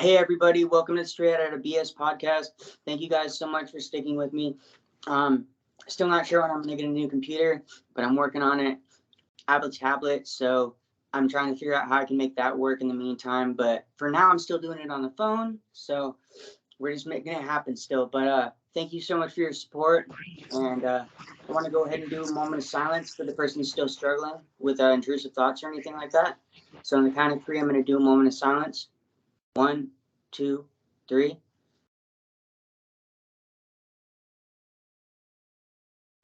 Hey everybody, welcome to Straight Outta BS podcast. Thank you guys so much for sticking with me. Still not sure when I'm gonna get a new computer, but I'm working on it. I have a tablet, so I'm trying to figure out how I can make that work in the meantime. But for now, I'm still doing it on the phone, so we're just making it happen still. But thank you so much for your support, and I want to go ahead and do a moment of silence for the person who's still struggling with intrusive thoughts or anything like that. So on the count of 3, I'm going to do a moment of silence. 1, 2, 3.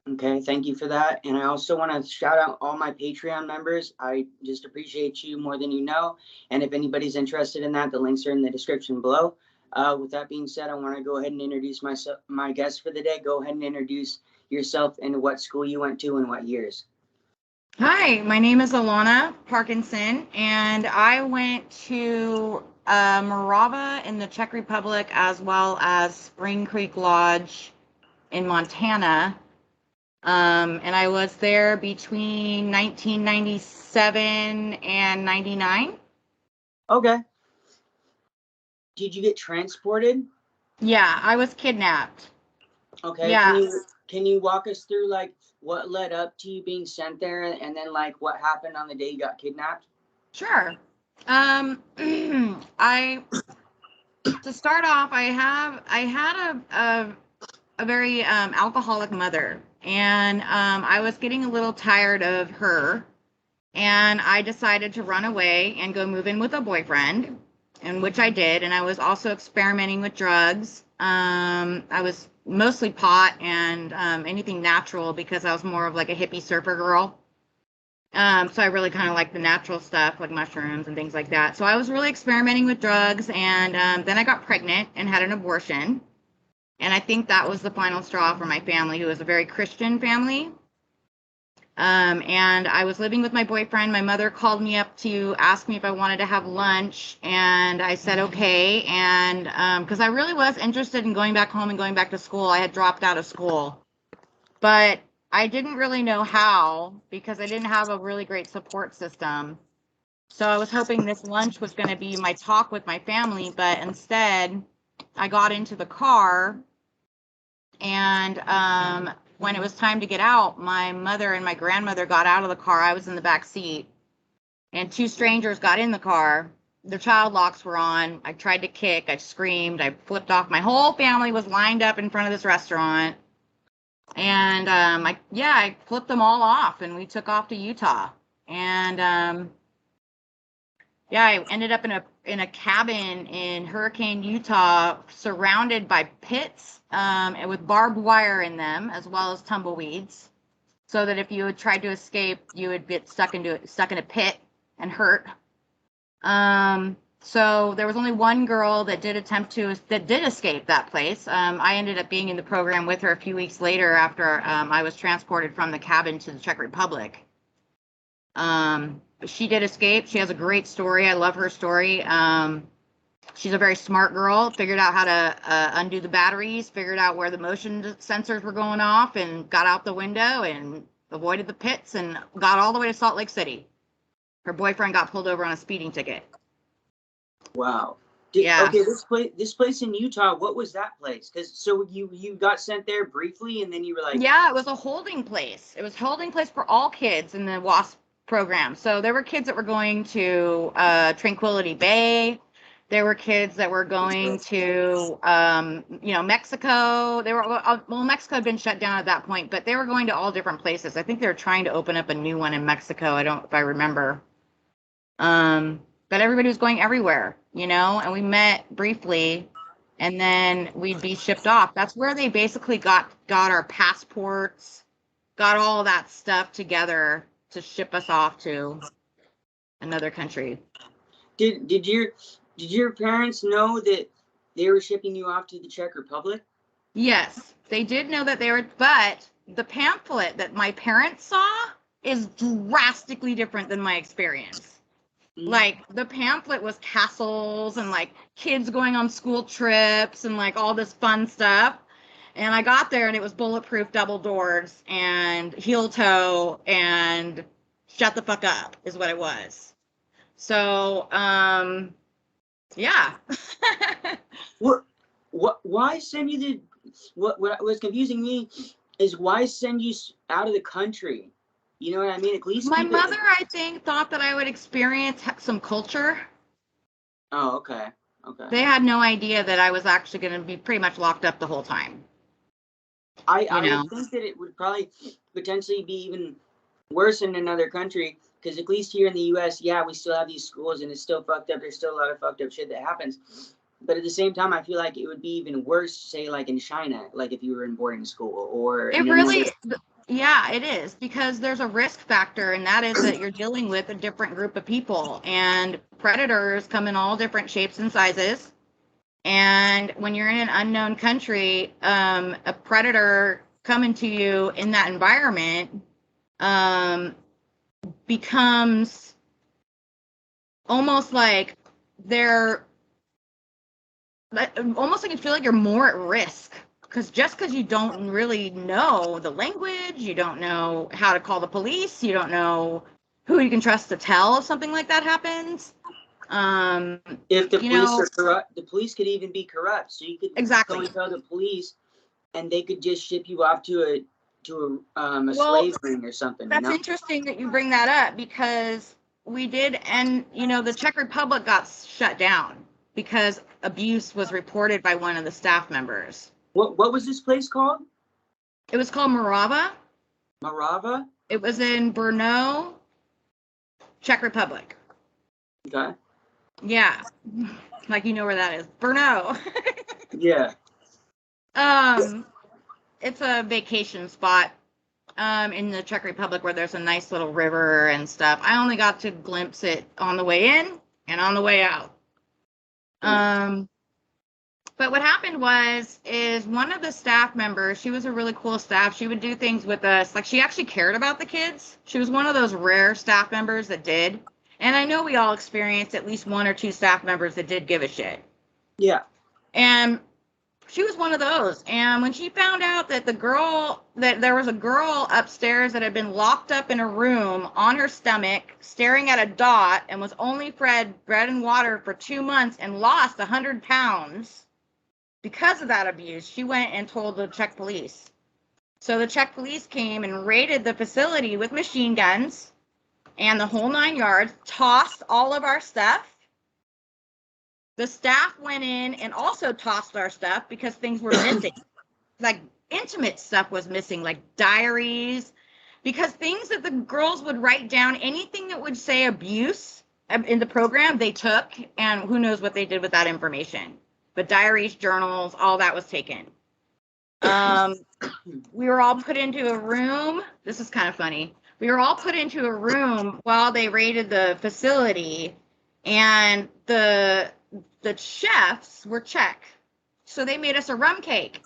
Okay, thank you for that. And I also want to shout out all my Patreon members. I just appreciate you more than you know. And if anybody's interested in that, the links are in the description below. With that being said, I want to go ahead and introduce my guest for the day. Go ahead and introduce yourself and what school you went to and what years. Hi, my name is Alana Parkinson, and I went to Rava in the Czech Republic as well as Spring Creek Lodge in Montana. And I was there between 1997 and 99. Okay. Did you get transported? Yeah, I was kidnapped. Okay. Yeah. Can you walk us through like what led up to you being sent there and then like what happened on the day you got kidnapped? Sure. To start off, I had a very alcoholic mother, and I was getting a little tired of her, and I decided to run away and go move in with a boyfriend, and which I did. And I was also experimenting with drugs. I was mostly pot and anything natural because I was more of like a hippie surfer girl. So I really kind of like the natural stuff like mushrooms and things like that. So I was really experimenting with drugs, and then I got pregnant and had an abortion. And I think that was the final straw for my family, who was a very Christian family. And I was living with my boyfriend. My mother called me up to ask me if I wanted to have lunch, and I said okay. And because I really was interested in going back home and going back to school. I had dropped out of school, but I didn't really know how because I didn't have a really great support system. So I was hoping this lunch was going to be my talk with my family, but instead I got into the car, and when it was time to get out, my mother and my grandmother got out of the car. I was in the back seat, and 2 strangers got in the car. Their child locks were on. I tried to kick. I screamed. I flipped off. My whole family was lined up in front of this restaurant, and I flipped them all off, and we took off to Utah. And I ended up in a cabin in Hurricane, Utah, surrounded by pits, and with barbed wire in them, as well as tumbleweeds, so that if you had tried to escape, you would get stuck in a pit and hurt. So there was only one girl that did escape that place. I ended up being in the program with her a few weeks later after I was transported from the cabin to the Czech Republic. She did escape. She has a great story. I love her story. She's a very smart girl, figured out how to undo the batteries, figured out where the motion sensors were going off, and got out the window and avoided the pits and got all the way to Salt Lake City. Her boyfriend got pulled over on a speeding ticket. Wow. Yeah. Okay, this place in Utah, what was that place? Because so you got sent there briefly, and then you were like... Yeah, it was a holding place. It was a holding place for all kids in the W.W.A.S.P program. So there were kids that were going to Tranquility Bay. There were kids that were going to, Mexico. They were, well, Mexico had been shut down at that point, but they were going to all different places. I think they were trying to open up a new one in Mexico. If I remember. But everybody was going everywhere, and we met briefly, and then we'd be shipped off. That's where they basically got our passports, got all that stuff together to ship us off to another country. Did your parents know that they were shipping you off to the Czech Republic? Yes, they did know that they were, but the pamphlet that my parents saw is drastically different than my experience. Like, the pamphlet was castles and like kids going on school trips and like all this fun stuff. And I got there and it was bulletproof, double doors, and heel toe, and shut the fuck up is what it was. So, Yeah. Why send you the? What was confusing me is why send you out of the country? You know what I mean? At least My keep it. mother, I think, thought that I would experience some culture. Oh, okay. Okay. They had no idea that I was actually going to be pretty much locked up the whole time. I would think that it would probably potentially be even worse in another country, because at least here in the U.S., yeah, we still have these schools and it's still fucked up. There's still a lot of fucked up shit that happens. But at the same time, I feel like it would be even worse, say, like in China, like if you were in boarding school or It really, yeah, it is, because there's a risk factor, and that is that you're dealing with a different group of people, and predators come in all different shapes and sizes. And when you're in an unknown country, a predator coming to you in that environment becomes almost like they're almost like you feel like you're more at risk, because you don't really know the language, you don't know how to call the police, you don't know who you can trust to tell if something like that happens. If the police are corrupt, the police could even be corrupt. So you could exactly tell the police, and they could just ship you off to a slave ring or something. That's interesting that you bring that up, because we did, and the Czech Republic got shut down because abuse was reported by one of the staff members. What was this place called? It was called Morava. Morava? It was in Brno, Czech Republic. Okay. Yeah. Like where that is. Brno. Yeah. It's a vacation spot in the Czech Republic where there's a nice little river and stuff. I only got to glimpse it on the way in and on the way out. But what happened is one of the staff members, she was a really cool staff. She would do things with us. Like, she actually cared about the kids. She was one of those rare staff members that did. And I know we all experienced at least one or two staff members that did give a shit. Yeah. And she was one of those. And when she found out that there was a girl upstairs that had been locked up in a room on her stomach, staring at a dot, and was only fed bread and water for 2 months and lost 100 pounds because of that abuse, she went and told the Czech police. So the Czech police came and raided the facility with machine guns and the whole 9 yards, tossed all of our stuff. The staff went in and also tossed our stuff because things were missing. Like, intimate stuff was missing, like diaries, because things that the girls would write down, anything that would say abuse in the program, they took, and who knows what they did with that information. But diaries, journals, all that was taken. We were all put into a room. This is kind of funny. We were all put into a room while they raided the facility, and the chefs were Czech, so they made us a rum cake.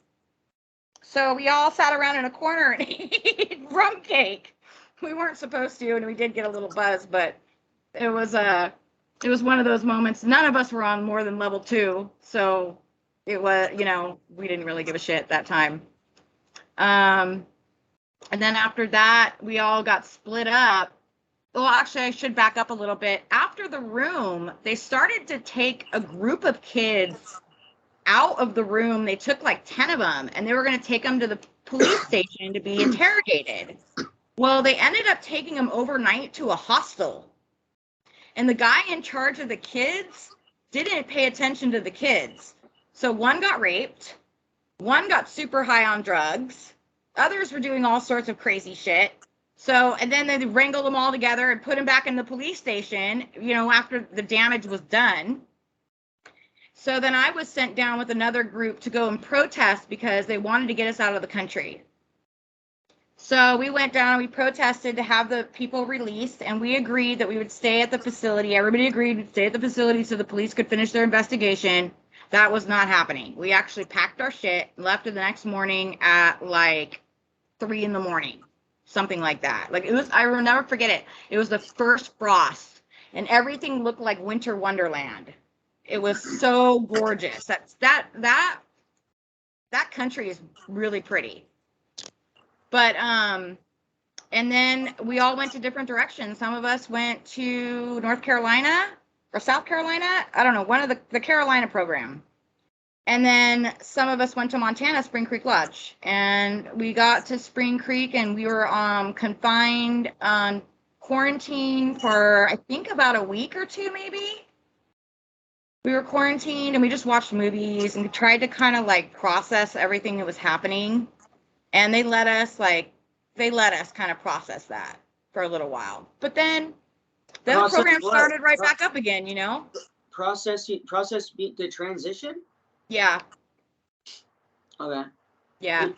So we all sat around in a corner and ate rum cake. We weren't supposed to, and we did get a little buzz, but it was one of those moments. None of us were on more than level 2, so it was, we didn't really give a shit that time. And then after that, we all got split up. Well, actually, I should back up a little bit. After the room, they started to take a group of kids out of the room. They took like 10 of them, and they were going to take them to the police station to be interrogated. Well, they ended up taking them overnight to a hostel. And the guy in charge of the kids didn't pay attention to the kids. So one got raped, one got super high on drugs, others were doing all sorts of crazy shit. So, and then they wrangled them all together and put them back in the police station, after the damage was done. So then I was sent down with another group to go and protest because they wanted to get us out of the country. So we went down and we protested to have the people released, and we agreed that we would stay at the facility. Everybody agreed we'd stay at the facility so the police could finish their investigation. That was not happening. We actually packed our shit and left the next morning at like 3 a.m, something like that. Like, it was, I will never forget it. It was the first frost, and everything looked like winter wonderland. It was so gorgeous. That country is really pretty. But and then we all went to different directions. Some of us went to North Carolina. or South Carolina. I don't know, one of the Carolina program. And then some of us went to Montana, Spring Creek Lodge, and we got to Spring Creek, and we were confined on quarantine for I think about a week or two, maybe. We were quarantined, and we just watched movies, and we tried to kind of like process everything that was happening. And they let us kind of process that for a little while. But then the program started right back up again, you know? Process the transition? Yeah. Okay. Yeah.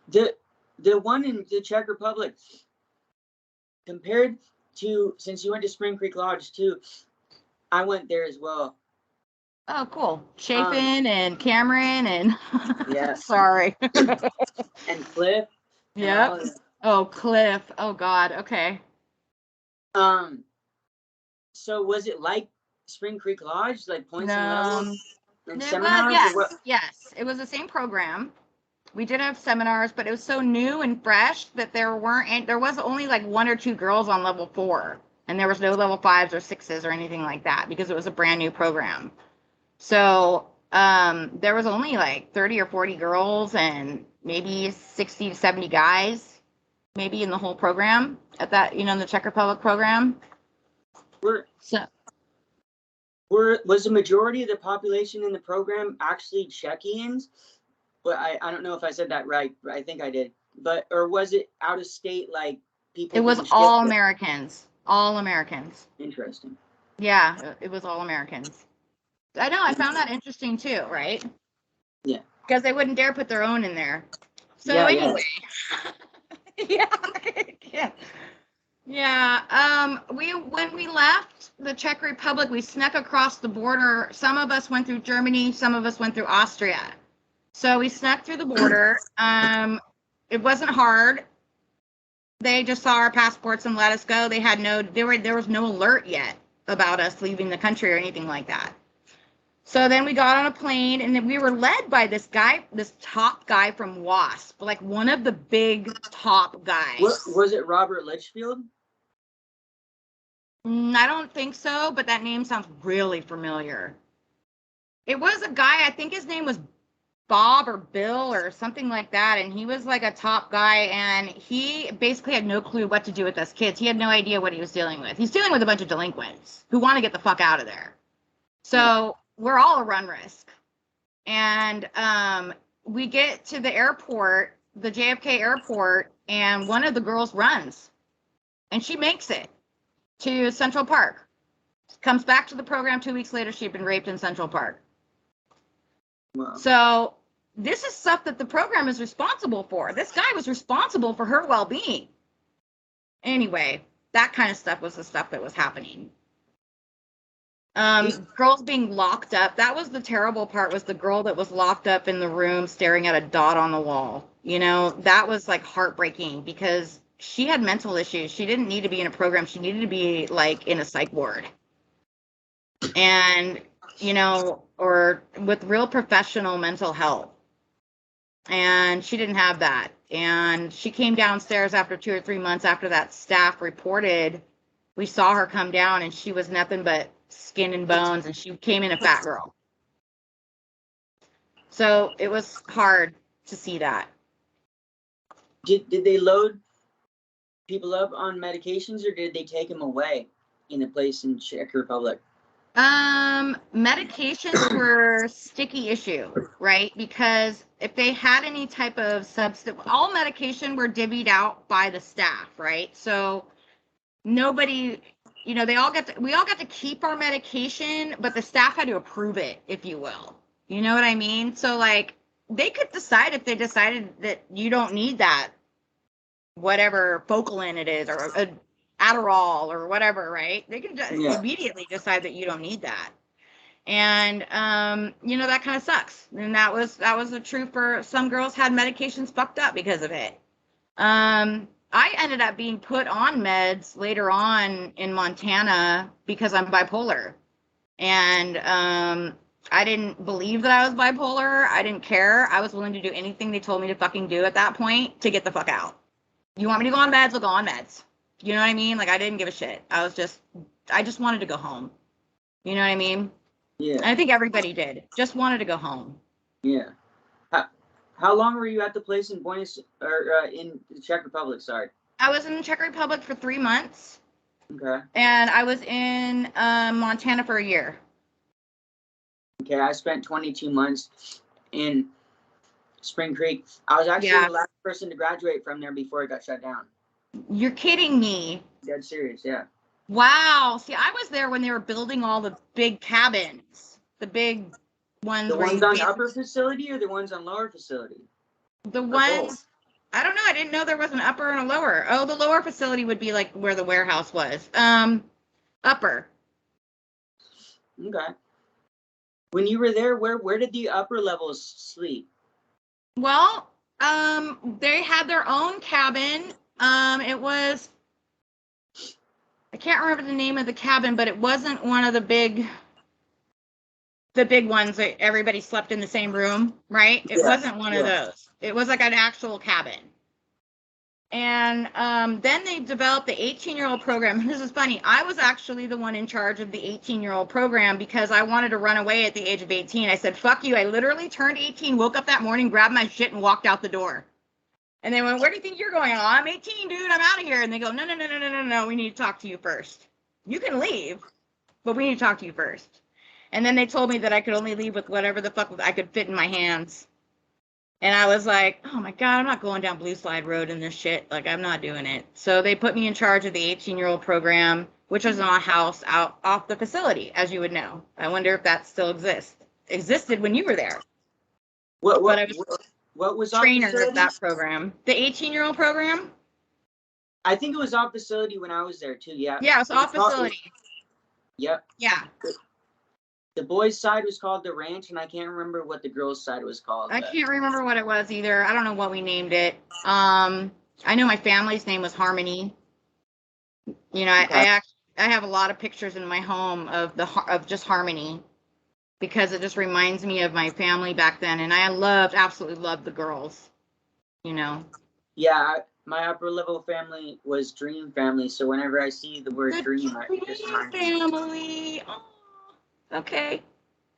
The one in the Czech Republic, compared to, since you went to Spring Creek Lodge too, I went there as well. Oh, cool. Chafin and Cameron and yeah. Sorry. and Cliff. Yep. Oh, Cliff. Oh God. Okay. So was it like Spring Creek Lodge, like points and levels and seminars? Yes. Yes. It was the same program. We did have seminars, but it was so new and fresh that there was only like 1 or 2 girls on level 4, and there was no level 5s or 6s or anything like that because it was a brand new program. So there was only like 30 or 40 girls and maybe 60 to 70 guys, maybe in the whole program at that, in the Czech Republic program. Was the majority of the population in the program actually Czechians? But I don't know if I said that right. I think I did. Or was it out of state, like people? It was all Americans. All Americans. Interesting. Yeah, it was all Americans. I know. I found that interesting too, right? Yeah. Because they wouldn't dare put their own in there. So anyway. Yeah. Yeah. When we left the Czech Republic, we snuck across the border. Some of us went through Germany. Some of us went through Austria. So we snuck through the border. It wasn't hard. They just saw our passports and let us go. There was no alert yet about us leaving the country or anything like that. So then we got on a plane, and then we were led by this top guy from W.W.A.S.P, like one of the big top guys. Was it Robert Litchfield? I don't think so, but that name sounds really familiar. It was a guy, I think his name was Bob or Bill or something like that, and he was like a top guy, and he basically had no clue what to do with us kids. He had no idea what he was dealing with. He's dealing with a bunch of delinquents who want to get the fuck out of there. So we're all a run risk. And we get to the airport, the JFK airport, and one of the girls runs, and she makes it to Central Park. Comes back to the program 2 weeks later. She'd been raped in Central Park. Wow. So this is stuff that the program is responsible for. This guy was responsible for her well-being. Anyway, that kind of stuff was the stuff that was happening. Girls being locked up. That was the terrible part, was the girl that was locked up in the room staring at a dot on the wall. That was like heartbreaking because she had mental issues. She didn't need to be in a program. She needed to be like in a psych ward. And, or with real professional mental health. And she didn't have that. And she came downstairs after 2 or 3 months after that staff reported. We saw her come down, and she was nothing but skin and bones, and she came in a fat girl. So it was hard to see that. Did they load people up on medications, or did they take them away in a place in Czech Republic? Medications were a sticky issue, right? Because if they had any type of substance, all medication were divvied out by the staff, right? So nobody, we all got to keep our medication, but the staff had to approve it, if you will. You know what I mean? So like they could decide, if they decided that you don't need that, whatever Focalin it is, or a Adderall or whatever, right? They can immediately decide that you don't need that. And, that kind of sucks. And that was the truth for some girls. Had medications fucked up because of it. I ended up being put on meds later on in Montana because I'm bipolar. And I didn't believe that I was bipolar. I didn't care. I was willing to do anything they told me to fucking do at that point to get the fuck out. You want me to go on meds? I'll go on meds. You know what I mean? Like, I didn't give a shit. I just wanted to go home. You know what I mean? Yeah. And I think everybody did. Just wanted to go home. Yeah. How long were you at the place in in the Czech Republic? Sorry. I was in the Czech Republic for 3 months. Okay. And I was in Montana for a year. Okay, I spent 22 months in Spring Creek. I was actually the last person to graduate from there before it got shut down. You're kidding me. Dead serious, yeah. Wow. See, I was there when they were building all the big cabins. The big ones. The ones on upper facility or the ones on lower facility? The ones, I don't know. I didn't know there was an upper and a lower. Oh, the lower facility would be like where the warehouse was. Upper. Okay. When you were there, where did the upper levels sleep? Well, they had their own cabin. It was, I can't remember the name of the cabin, but it wasn't one of the big ones that everybody slept in the same room, right? It wasn't one of those. It was like an actual cabin. And then they developed the 18-year-old program. This is funny. I was actually the one in charge of the 18-year-old program because I wanted to run away at the age of 18. I said, fuck you. I literally turned 18, woke up that morning, grabbed my shit, and walked out the door. And they went, where do you think you're going? Oh, I'm 18, dude. I'm out of here. And they go, no. We need to talk to you first. You can leave, but we need to talk to you first. And then they told me that I could only leave with whatever the fuck I could fit in my hands. And I was like, oh my God, I'm not going down Blue Slide Road in this shit. Like, I'm not doing it. So they put me in charge of the 18-year-old program, which was in a house out off the facility, as you would know. I wonder if that still existed when you were there. What was trainer of that program? The 18-year-old program? I think it was off facility when I was there too, yeah. Yeah, it was off facility. Yep. Yeah. The boys' side was called the ranch, and I can't remember what the girls' side was called. I can't remember what it was either. I don't know what we named it. I know my family's name was Harmony. You know, okay. I have a lot of pictures in my home of just Harmony because it just reminds me of my family back then, and I absolutely loved the girls. You know. Yeah, my upper level family was Dream Family, so whenever I see the word Dream, it just reminds me. Family. Oh. Okay.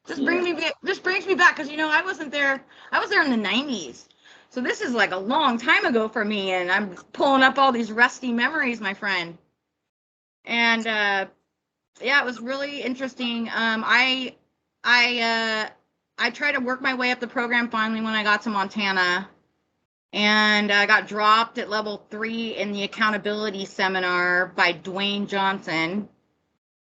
Just brings me back because, you know, I wasn't there. I was there in the 90s. So this is like a long time ago for me. And I'm pulling up all these rusty memories, my friend. And yeah, it was really interesting. I tried to work my way up the program finally when I got to Montana. And I got dropped at level 3 in the accountability seminar by Dwayne Johnson.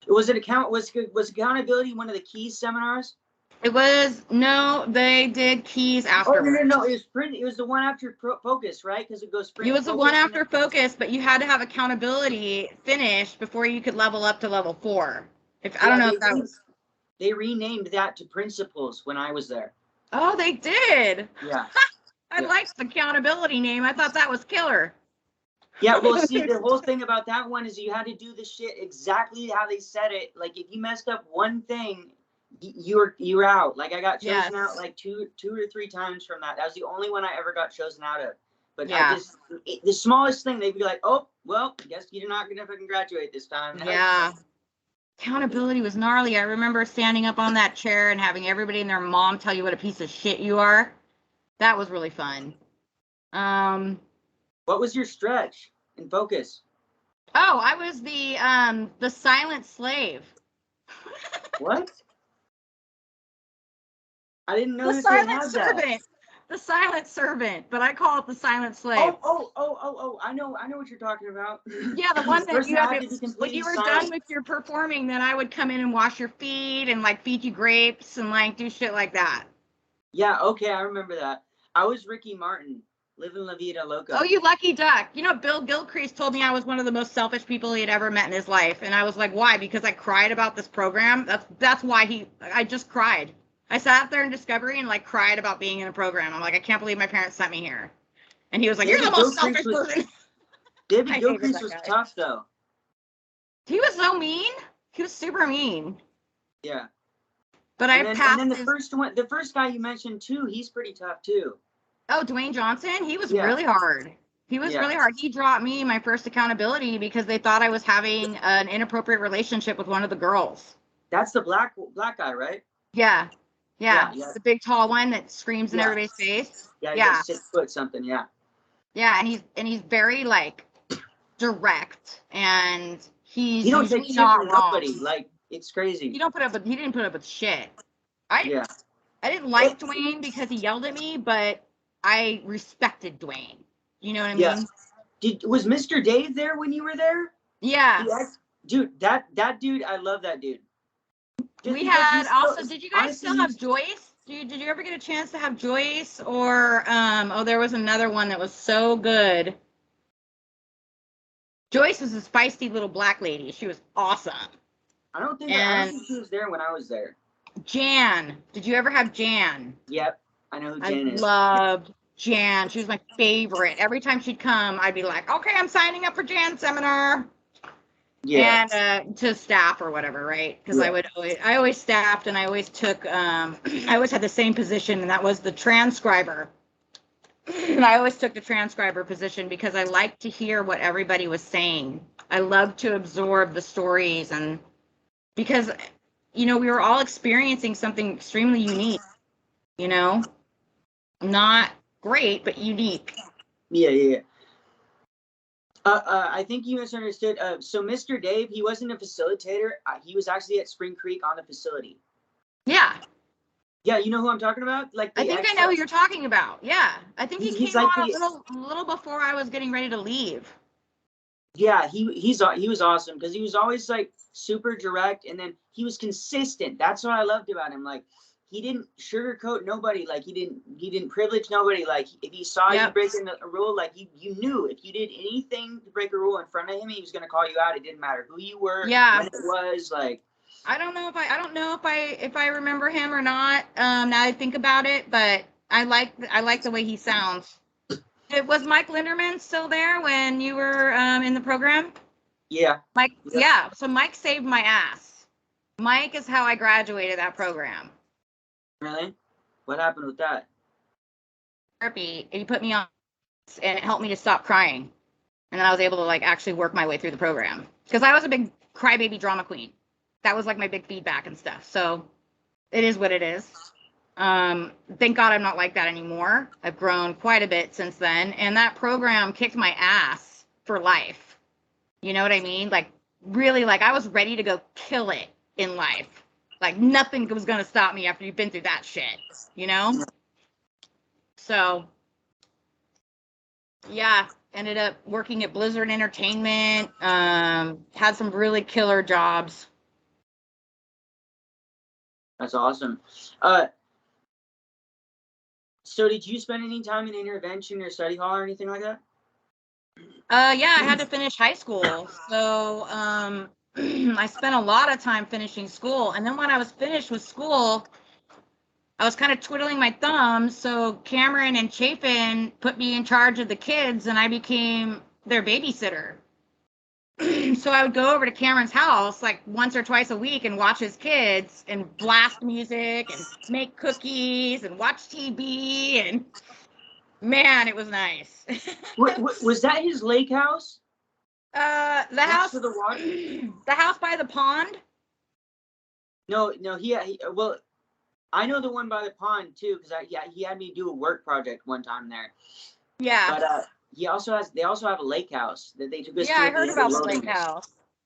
Was accountability one of the keys seminars? It was, no, they did keys afterwards. Oh, no, it was the one after focus, right? Because it goes sprint. It was the one after focus, but you had to have accountability finished before you could level up to level 4. I don't know if that was. They renamed that to principles when I was there. Oh, they did? Yeah. I liked the accountability name. I thought that was killer. Yeah, well, see, the whole thing about that one is you had to do the shit exactly how they said it. Like, if you messed up one thing, you were out. Like, I got chosen out like two or three times from that. That was the only one I ever got chosen out of. But the smallest thing, they'd be like, oh, well, I guess you're not gonna fucking graduate this time. Yeah. Accountability was gnarly. I remember standing up on that chair and having everybody and their mom tell you what a piece of shit you are. That was really fun. What was your stretch and focus? Oh, I was the silent slave. What? I didn't know the silent servant. That. The silent servant, but I call it the silent slave. Oh! I know what you're talking about. Yeah, the one that you had to when you were done with your performing, then I would come in and wash your feet and like feed you grapes and like do shit like that. Yeah, okay, I remember that. I was Ricky Martin. Living La Vida Loca. Oh, you lucky duck. You know, Bill Gilcrease told me I was one of the most selfish people he had ever met in his life. And I was like, why? Because I cried about this program? That's why I just cried. I sat there in Discovery and like cried about being in a program. I'm like, I can't believe my parents sent me here. And he was like, you're the most selfish person. David Gilcrease was tough though. He was so mean. He was super mean. Yeah. But and then the first guy you mentioned too, he's pretty tough too. Oh, Dwayne Johnson? He was really hard. He was really hard. He dropped me my first accountability because they thought I was having an inappropriate relationship with one of the girls. That's the black guy, right? Yeah. Yeah. The big tall one that screams in everybody's face. Yeah, he's like 6 foot something, yeah. Yeah, and he's very like direct, and he's He don't take shit not from wrong. nobody. Like, it's crazy. He didn't put up with shit. I didn't like Dwayne because he yelled at me, but I respected Dwayne. You know what I mean? Was Mr. Dave there when you were there? Yeah. Dude, that dude, I love that dude. We had also, did you guys still have Joyce? Did you ever get a chance to have Joyce? Or, there was another one that was so good. Joyce was a feisty little black lady. She was awesome. I don't think she was there when I was there. Jan. Did you ever have Jan? Yep. I know who Jan is. I loved Jan. She was my favorite. Every time she'd come, I'd be like, okay, I'm signing up for Jan's seminar. Yeah. And to staff or whatever, right? Because I always staffed, and I always took, I always had the same position, and that was the transcriber. And I always took the transcriber position because I liked to hear what everybody was saying. I loved to absorb the stories, and because, we were all experiencing something extremely unique, not great, but unique. Yeah. I think you misunderstood. So Mr. Dave, he wasn't a facilitator. He was actually at Spring Creek on the facility. Yeah. Yeah, you know who I'm talking about? Like, I think I know who you're talking about. Yeah, I think he came like on a little before I was getting ready to leave. Yeah, he was awesome because he was always like super direct, and then he was consistent. That's what I loved about him. Like, he didn't sugarcoat nobody. Like, he didn't privilege nobody. Like, if he saw you breaking a rule, like you knew if you did anything to break a rule in front of him, he was gonna call you out. It didn't matter who you were, when it was. Like, I don't know if I remember him or not. Now I think about it, but I like the way he sounds. Was Mike Linderman still there when you were in the program? Yeah. Mike. Yeah. So Mike saved my ass. Mike is how I graduated that program. Really? What happened with that? Therapy. He put me on, and it helped me to stop crying, and then I was able to like actually work my way through the program because I was a big crybaby drama queen. That was like my big feedback and stuff. So it is what it is. Thank God I'm not like that anymore. I've grown quite a bit since then. And that program kicked my ass for life. You know what I mean? Like, really, like, I was ready to go kill it in life. Like, nothing was going to stop me after you've been through that shit, So, yeah, ended up working at Blizzard Entertainment. Had some really killer jobs. That's awesome. So did you spend any time in intervention or study hall or anything like that? Yeah, I had to finish high school. So I spent a lot of time finishing school. And then when I was finished with school, I was kind of twiddling my thumbs. So Cameron and Chapin put me in charge of the kids, and I became their babysitter. So I would go over to Cameron's house like once or twice a week and watch his kids and blast music and make cookies and watch TV, and man, it was nice. Was that his lake house? The house for the water? The house by the pond? No, well, I know the one by the pond too, because he had me do a work project one time there. Yeah. But they also have a lake house that they took us to. Yeah, I heard about the lake house.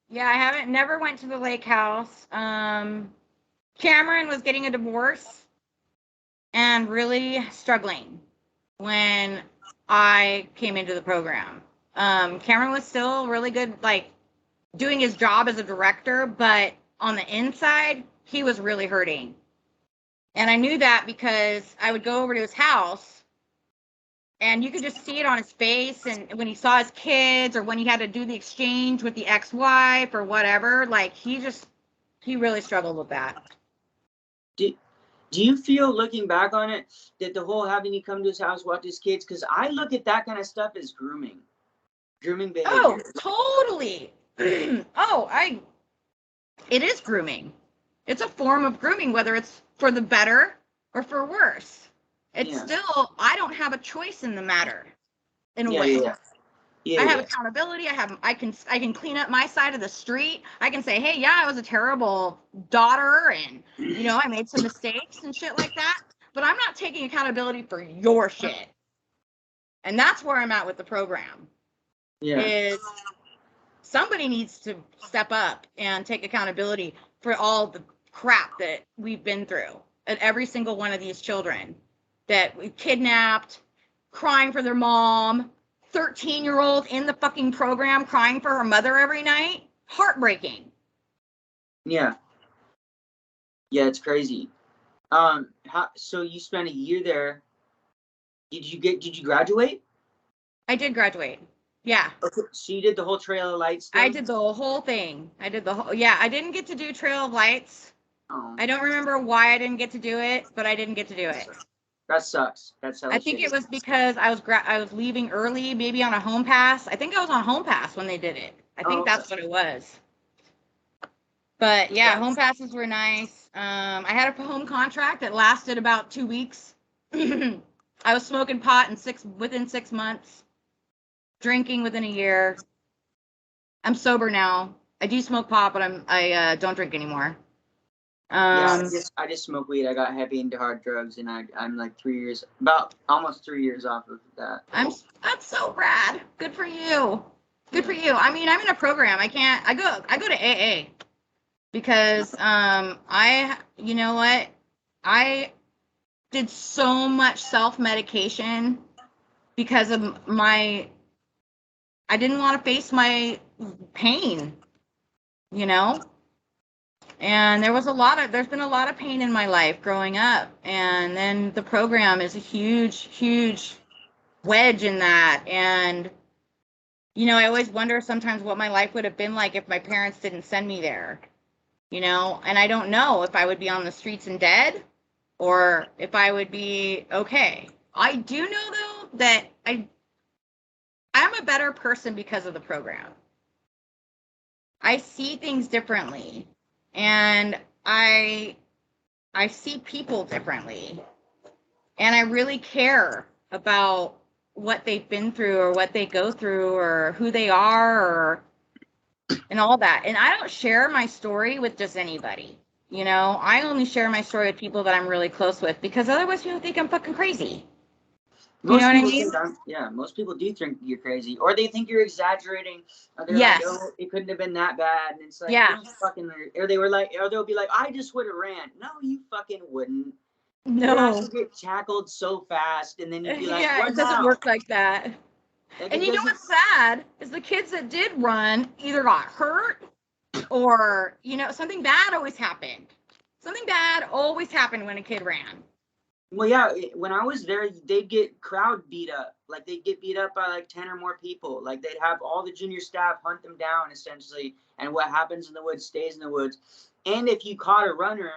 Yeah, I never went to the lake house. Cameron was getting a divorce and really struggling when I came into the program. Cameron was still really good, like doing his job as a director, but on the inside, he was really hurting. And I knew that because I would go over to his house, and you could just see it on his face. And when he saw his kids, or when he had to do the exchange with the ex-wife or whatever, like he really struggled with that. Do you feel, looking back on it, that the whole having you come to his house, watch his kids, because I look at that kind of stuff as grooming behavior. Oh, totally. It is grooming. It's a form of grooming, whether it's for the better or for worse. It's still, I don't have a choice in the matter, in a way. Yeah. I have accountability. I can clean up my side of the street. I can say, hey, yeah, I was a terrible daughter and, you know, I made some mistakes and shit like that. But I'm not taking accountability for your shit. And that's where I'm at with the program. Yeah. Is somebody needs to step up and take accountability for all the crap that we've been through. And every single one of these children that we kidnapped, crying for their mom, 13-year-old in the fucking program crying for her mother every night. Heartbreaking. Yeah. Yeah, it's crazy. So you spent a year there. Did you graduate? I did graduate. Yeah. Okay, so you did the whole Trail of Lights thing? I did the whole thing. I didn't get to do Trail of Lights. Oh. I don't remember why I didn't get to do it, but I didn't get to do it. That sucks. That's how I think it was because I was leaving early, maybe on a home pass. I think I was on home pass when they did it. I think that's what it was. But yeah, home passes were nice. I had a home contract that lasted about 2 weeks. I was smoking pot within 6 months, drinking within a year. I'm sober now. I do smoke pot, but I don't drink anymore. I just smoke weed. I got heavy into hard drugs, and I'm like almost 3 years off of that. That's so rad. Good for you. Good for you. I mean, I'm in a program. I go to AA because you know what? I did so much self-medication because of I didn't want to face my pain, you know? And there's been a lot of pain in my life growing up. And then the program is a huge, huge wedge in that. And, you know, I always wonder sometimes what my life would have been like if my parents didn't send me there, you know? And I don't know if I would be on the streets and dead or if I would be okay. I do know, though, that I'm a better person because of the program. I see things differently. And I see people differently. And I really care about what they've been through or what they go through or who they are and all that. And I don't share my story with just anybody. You know, I only share my story with people that I'm really close with because otherwise people think I'm fucking crazy. You know what I mean? Most people do think you're crazy, or they think you're exaggerating. Or they're Yes. like, oh, it couldn't have been that bad. And it's like, yeah. Or they'll be like, I just would have ran. No, you fucking wouldn't. No. You get tackled so fast, and then you'd be like, yeah, it doesn't work like that. And you know what's sad is the kids that did run either got hurt or, you know, something bad always happened. Something bad always happened when a kid ran. Well, yeah, when I was there, they'd get crowd beat up. Like, they'd get beat up by, like, 10 or more people. Like, they'd have all the junior staff hunt them down, essentially. And what happens in the woods stays in the woods. And if you caught a runner,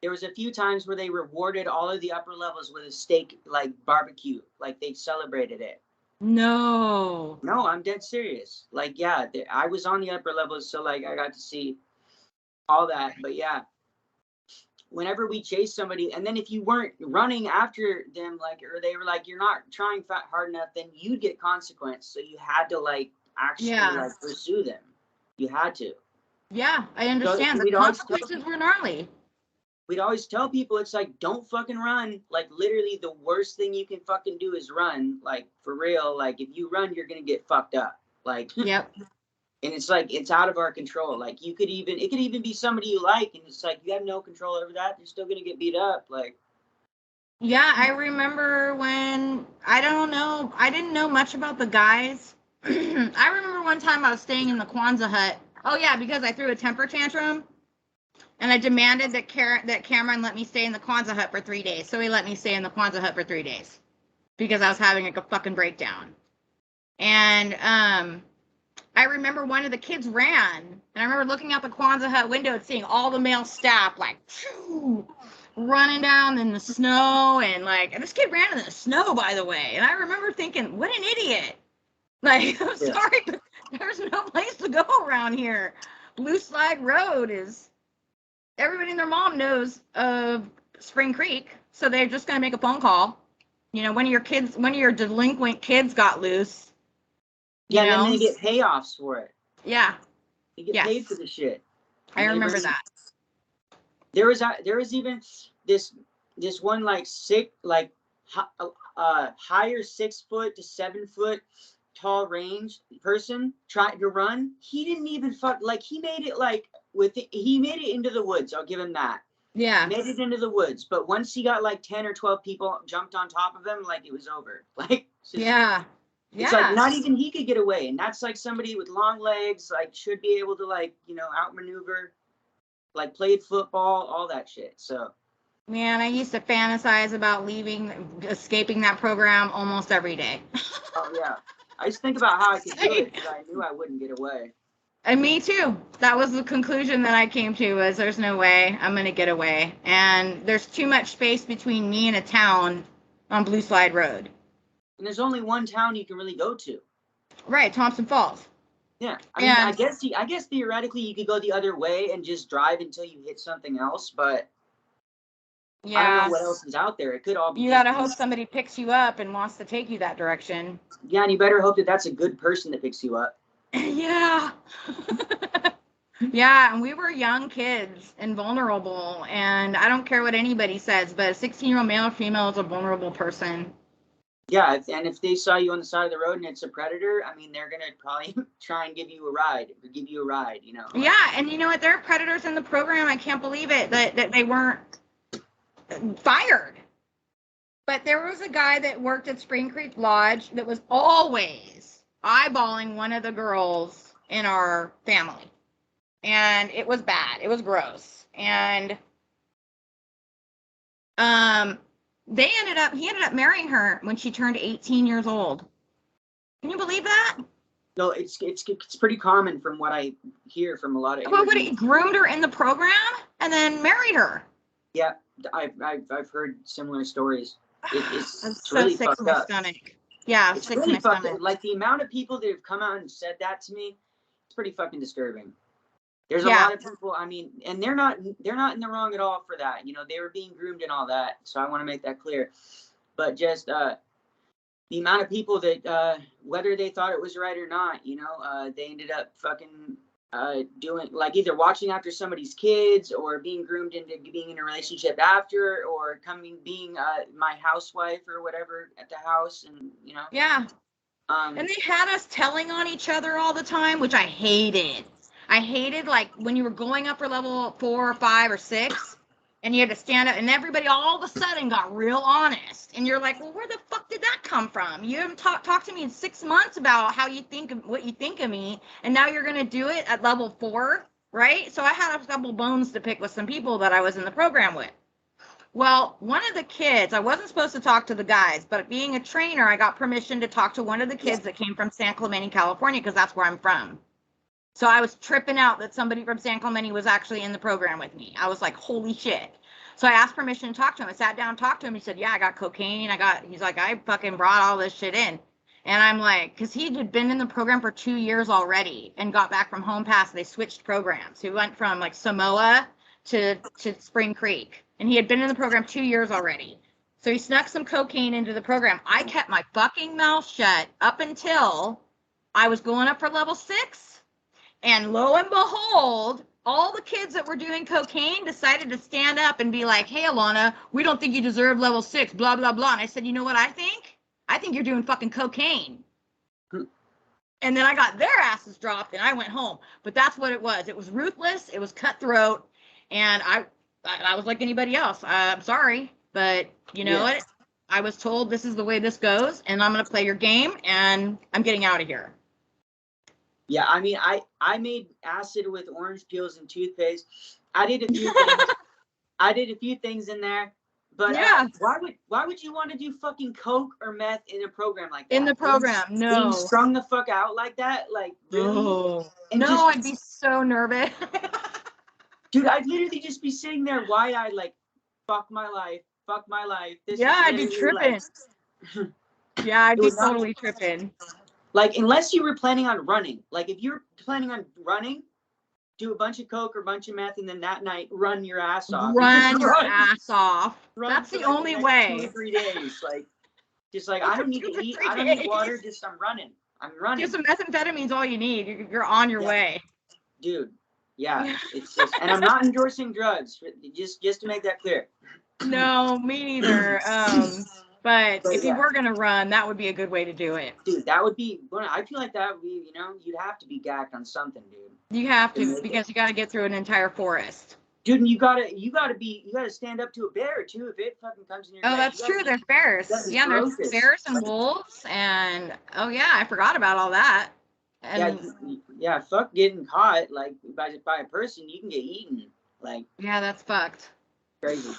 there was a few times where they rewarded all of the upper levels with a steak, like, barbecue. Like, they celebrated it. No, I'm dead serious. Like, yeah, I was on the upper levels, so, like, I got to see all that. But, yeah. Whenever we chase somebody, and then if you weren't running after them, like, or they were like, you're not trying hard enough, then you'd get consequence. So you had to, like, actually like pursue them. You had to. Yeah, I understand. So the consequences were gnarly. We'd always tell people, it's like, don't fucking run. Like, literally the worst thing you can fucking do is run. Like, for real. Like, if you run, you're gonna get fucked up. Like, yep. And it's like, it's out of our control. Like, it could even be somebody you like, and it's like, you have no control over that. You're still going to get beat up. Like, yeah, I remember when, I didn't know much about the guys. I remember one time I was staying in the Kwanzaa hut. Oh, yeah, because I threw a temper tantrum. And I demanded that Cameron let me stay in the Kwanzaa hut for 3 days. So he let me stay in the Kwanzaa hut for 3 days. Because I was having like a fucking breakdown. And, I remember one of the kids ran, and I remember looking out the Kwanzaa hut window and seeing all the male staff like running down in the snow, and this kid ran in the snow, by the way. And I remember thinking, what an idiot! Like, I'm sorry, but there's no place to go around here. Blue Slide Road is, everybody and their mom knows of Spring Creek, so they're just gonna make a phone call. You know, one of your delinquent kids got loose. Yeah, you and know? then they get payoffs for it. Yeah. They get paid for the shit. I remember that. There was even this one like higher 6 foot to 7 foot tall range person tried to run. He didn't even he made it he made it into the woods. I'll give him that. Yeah. Made it into the woods, but once he got like 10 or 12 people jumped on top of him, like it was over. Like yeah. It's like not even he could get away, and that's like somebody with long legs, like should be able to like outmaneuver, like played football, all that shit. So, man, I used to fantasize about escaping that program almost every day. Oh yeah, I used to think about how I could do it because I knew I wouldn't get away. And me too. That was the conclusion that I came to, was there's no way I'm gonna get away, and there's too much space between me and a town on Blue Slide Road. And there's only one town you can really go to. Right, Thompson Falls. Yeah, I mean, I guess theoretically you could go the other way and just drive until you hit something else, but yeah, I don't know what else is out there. It could all be. You gotta hope somebody picks you up and wants to take you that direction. Yeah, and you better hope that that's a good person that picks you up. Yeah. Yeah, and we were young kids and vulnerable, and I don't care what anybody says, but a 16-year-old male or female is a vulnerable person. Yeah, and if they saw you on the side of the road and it's a predator, I mean, they're going to probably try and give you a ride, you know. Yeah, and you know what? There are predators in the program. I can't believe it, that they weren't fired. But there was a guy that worked at Spring Creek Lodge that was always eyeballing one of the girls in our family. And it was bad. It was gross. And he ended up marrying her when she turned 18 years old. Can you believe that? No, it's pretty common from what I hear from a lot of. Well, he groomed her in the program and then married her. Yeah, I've heard similar stories. It's so really sick fucked to my up. stomach. Yeah, it's sick really to my fucked stomach. up. Like the amount of people that have come out and said that to me, it's pretty fucking disturbing. There's a lot of people, I mean, and they're not in the wrong at all for that. You know, they were being groomed and all that. So I want to make that clear. But just the amount of people that, whether they thought it was right or not, you know, they ended up fucking doing, like, either watching after somebody's kids or being groomed into being in a relationship after, or being my housewife or whatever at the house, and, you know. Yeah. And they had us telling on each other all the time, which I hated. I hated, like, when you were going up for level 4 or 5 or 6, and you had to stand up, and everybody all of a sudden got real honest. And you're like, well, where the fuck did that come from? You haven't talked to me in 6 months about how you think of what you think of me, and now you're going to do it at level 4, right? So I had a couple bones to pick with some people that I was in the program with. Well, one of the kids, I wasn't supposed to talk to the guys, but being a trainer, I got permission to talk to one of the kids that came from San Clemente, California, because that's where I'm from. So I was tripping out that somebody from San Clemente was actually in the program with me. I was like, holy shit. So I asked permission to talk to him. I sat down and talked to him. He said, yeah, I got cocaine. He's like, I fucking brought all this shit in. And I'm like, because he had been in the program for 2 years already and got back from Home Pass. They switched programs. He went from like Samoa to Spring Creek. And he had been in the program 2 years already. So he snuck some cocaine into the program. I kept my fucking mouth shut up until I was going up for level 6. And lo and behold, all the kids that were doing cocaine decided to stand up and be like, hey, Alana, we don't think you deserve level 6, blah, blah, blah. And I said, you know what I think? I think you're doing fucking cocaine. And then I got their asses dropped and I went home. But that's what it was. It was ruthless. It was cutthroat. And I was like anybody else. I'm sorry. But you know what? I was told this is the way this goes. And I'm going to play your game. And I'm getting out of here. Yeah, I mean, I made acid with orange peels and toothpaste. I did a few things. I did a few things in there, but why would you want to do fucking coke or meth in a program like that? In the program, no. Being strung the fuck out like that, like really? No, I'd be so nervous. Dude, I'd literally just be sitting there wide-eyed, like, fuck my life. This I'd be tripping. Like, yeah, I'd be totally tripping. Like, unless you were planning on running. Like, if you're planning on running, do a bunch of coke or a bunch of meth, and then that night, run your ass off. Run your ass off. Run That's the only way. 2 or 3 days. Like, just like, I don't need to eat. I don't need water. Just, I'm running. I'm running. Just some methamphetamine's all you need. You're on your way. Dude, yeah. It's just, and I'm not endorsing drugs, just to make that clear. No, me neither. But if you yeah. were gonna run, that would be a good way to do it. Dude, that would be, I feel like that would be, you'd have to be gagged on something, dude. You have to, because you got to get through an entire forest. Dude, and you gotta stand up to a bear too if it fucking comes in your way. That's true. There's bears. Yeah, there's bears and wolves, and I forgot about all that. And yeah, fuck getting caught like by a person, you can get eaten. Like, yeah, that's fucked. Crazy.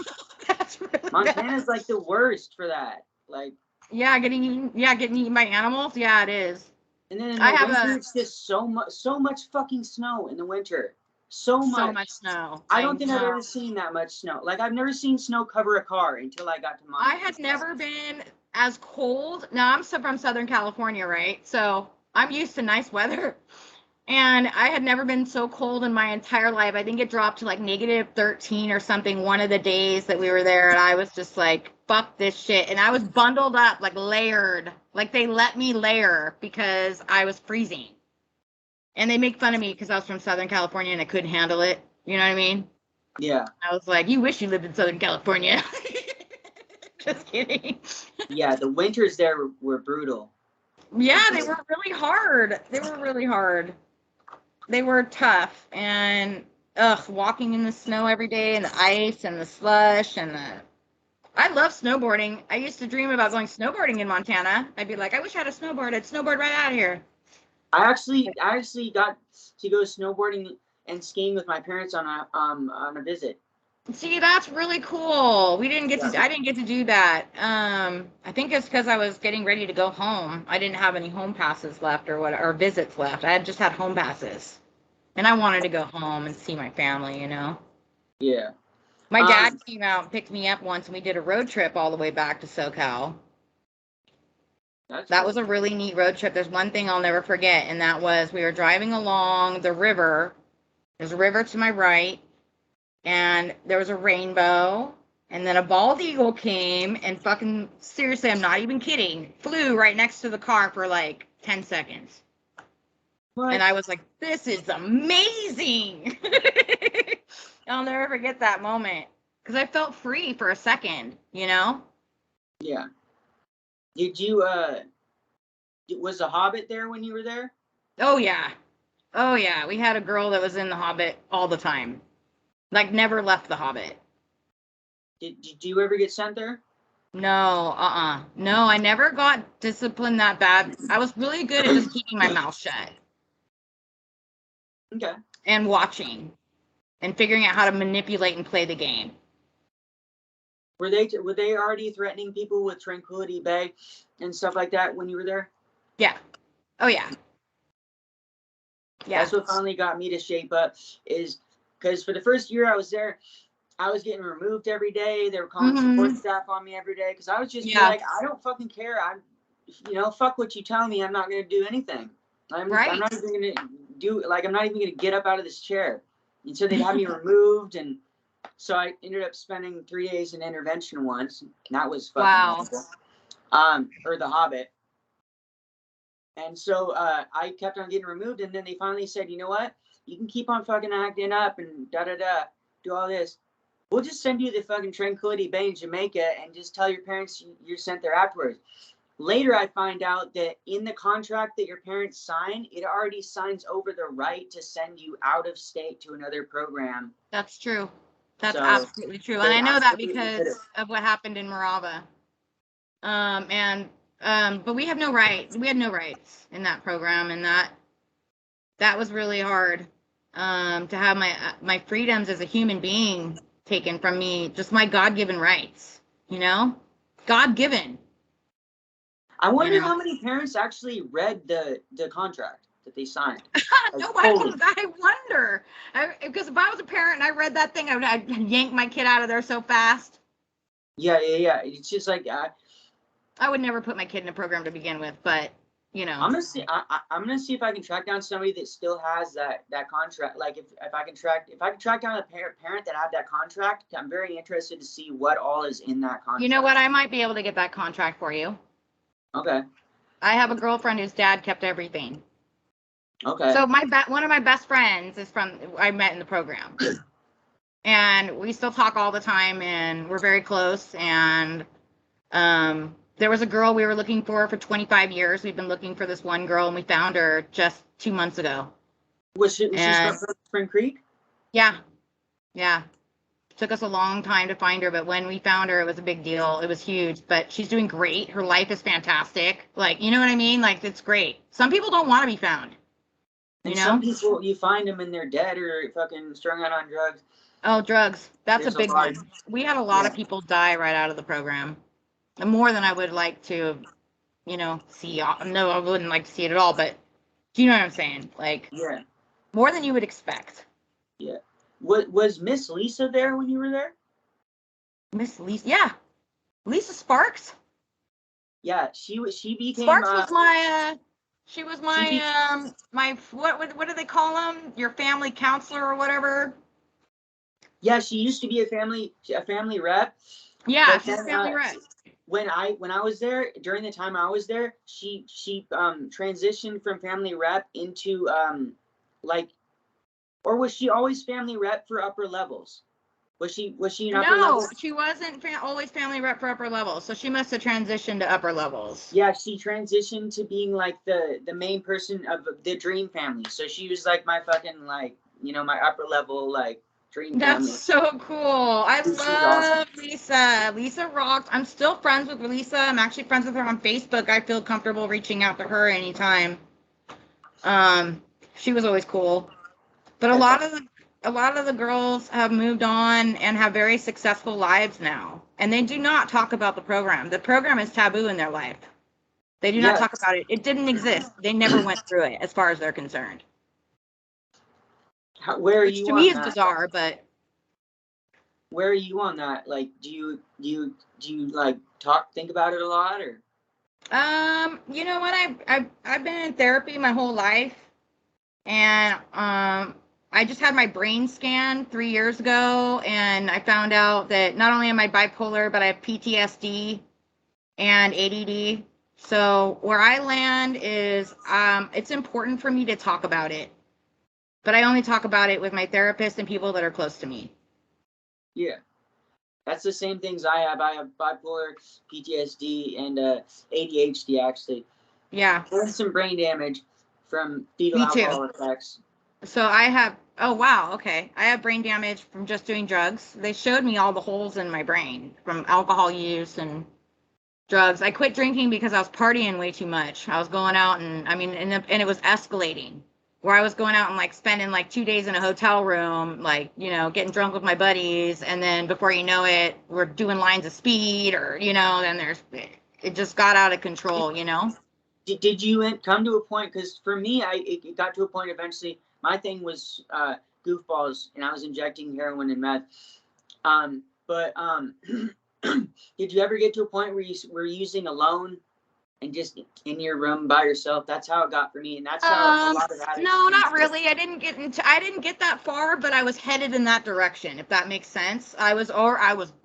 That's really Montana's bad. like the worst for that. Like, getting eaten by animals. Yeah, it is. And then in the winter, it's just so much fucking snow in the winter. So much snow. I don't think I've ever seen that much snow. Like, I've never seen snow cover a car until I got to Montana. I had never been as cold. Now, I'm from Southern California, right? So I'm used to nice weather. And I had never been so cold in my entire life. I think it dropped to like -13 or something one of the days that we were there. And I was just like, fuck this shit. And I was bundled up, like layered. Like they let me layer because I was freezing. And they make fun of me because I was from Southern California and I couldn't handle it. You know what I mean? Yeah. I was like, you wish you lived in Southern California. Just kidding. Yeah, the winters there were brutal. Yeah, they were really hard. They were tough. And walking in the snow every day and the ice and the slush and I love snowboarding. I used to dream about going snowboarding in Montana. I'd be like, I wish I had a snowboard. I'd snowboard right out of here. I actually got to go snowboarding and skiing with my parents on a visit. See, that's really cool. I didn't get to do that. I think it's because I was getting ready to go home. I didn't have any home passes left or visits left. I had just had home passes. And I wanted to go home and see my family, Yeah. My dad came out and picked me up once and we did a road trip all the way back to SoCal. That was a really neat road trip. There's one thing I'll never forget, and that was we were driving along the river. There's a river to my right, and there was a rainbow, and then a bald eagle came and fucking, seriously, I'm not even kidding, flew right next to the car for like 10 seconds. What? And I was like, this is amazing. I'll never forget that moment because I felt free for a second, Yeah. Did you, was the Hobbit there when you were there? Oh, yeah. We had a girl that was in the Hobbit all the time. Like, never left the Hobbit. Did you ever get sent there? No, No, I never got disciplined that bad. I was really good at just keeping my mouth shut. Okay. And watching. And figuring out how to manipulate and play the game. Were they already threatening people with Tranquility Bay and stuff like that when you were there? Yeah. Oh, yeah. That's what finally got me to shape up, is because for the first year I was there, I was getting removed every day. They were calling support staff on me every day because I was just like, I don't fucking care. Fuck what you tell me. I'm not going to do anything. I'm not even going to I'm not even going to get up out of this chair. And so they'd have me removed, and so I ended up spending 3 days in intervention once. And that was fucking awful. Or the Hobbit. And so I kept on getting removed, and then they finally said, you know what? You can keep on fucking acting up and do all this. We'll just send you to fucking Tranquility Bay in Jamaica and just tell your parents you're sent there afterwards. Later, I find out that in the contract that your parents sign, it already signs over the right to send you out of state to another program. That's true. That's absolutely true. And I know that because of what happened in Rava. But we have no rights. We had no rights in that program, and that was really hard. To have my freedoms as a human being taken from me, just my God-given rights, God-given. I wonder how many parents actually read the contract that they signed. No, I wonder. Because if I was a parent and I read that thing, I'd yank my kid out of there so fast. Yeah. It's just like I would never put my kid in a program to begin with, but I'm gonna see. I'm gonna see if I can track down somebody that still has that contract. Like if I can track down a parent that had that contract, I'm very interested to see what all is in that contract. You know what? I might be able to get that contract for you. Okay. I have a girlfriend whose dad kept everything. Okay. So one of my best friends is I met in the program. And we still talk all the time, and we're very close. And there was a girl we were looking for 25 years. We've been looking for this one girl, and we found her just 2 months ago. Was she from Spring Creek? Yeah. Yeah. Took us a long time to find her, but when we found her, it was a big deal. It was huge, but she's doing great. Her life is fantastic. Like, you know what I mean? Like, it's great. Some people don't want to be found. And some people, you find them and they're dead or fucking strung out on drugs. Oh, drugs. That's a big one. We had a lot of people die right out of the program. More than I would like to, see. No, I wouldn't like to see it at all, but do you know what I'm saying? Like, yeah, more than you would expect. Yeah. Was Miss Lisa there when you were there? Miss Lisa? Yeah. Lisa Sparks? Yeah, she became Sparks was my what do they call them? Your family counselor or whatever. Yeah, she used to be a family rep. Yeah, she's a family rep. When I was there, during the time I was there, she transitioned from family rep into or was she always family rep for upper levels? Was she in upper levels? No, she wasn't always family rep for upper levels. So she must have transitioned to upper levels. Yeah, she transitioned to being like the main person of the dream family. So she was like my fucking my upper level dream family. That's so cool. I love Lisa. Lisa rocks. I'm still friends with Lisa. I'm actually friends with her on Facebook. I feel comfortable reaching out to her anytime. She was always cool. But a lot of the girls have moved on and have very successful lives now. And they do not talk about the program. The program is taboo in their life. They do not talk about it. It didn't exist. They never went through it as far as they're concerned. Where are you on that? Which to me is bizarre, but where are you on that? Like, do you think about it a lot, or? You know what? I've been in therapy my whole life, and I just had my brain scan 3 years ago, and I found out that not only am I bipolar, but I have PTSD and ADD. So where I land is, it's important for me to talk about it, but I only talk about it with my therapist and people that are close to me. Yeah, that's the same things I have. I have bipolar, PTSD, and ADHD actually. Yeah. And some brain damage from fetal alcohol effects. So I have, oh wow, okay. I have brain damage from just doing drugs. They showed me all the holes in my brain from alcohol use and drugs. I quit drinking because I was partying way too much. I was going out and it was escalating, where I was going out and spending 2 days in a hotel room, getting drunk with my buddies. And then before you know it, we're doing lines of speed or, then it just got out of control, Did you come to a point, because for me, it got to a point eventually. My thing was goofballs, and I was injecting heroin and meth. Did you ever get to a point where you were using alone and just in your room by yourself? That's how it got for me, and that's how a lot of addicts. No, not really. I didn't get that far, but I was headed in that direction, if that makes sense. I was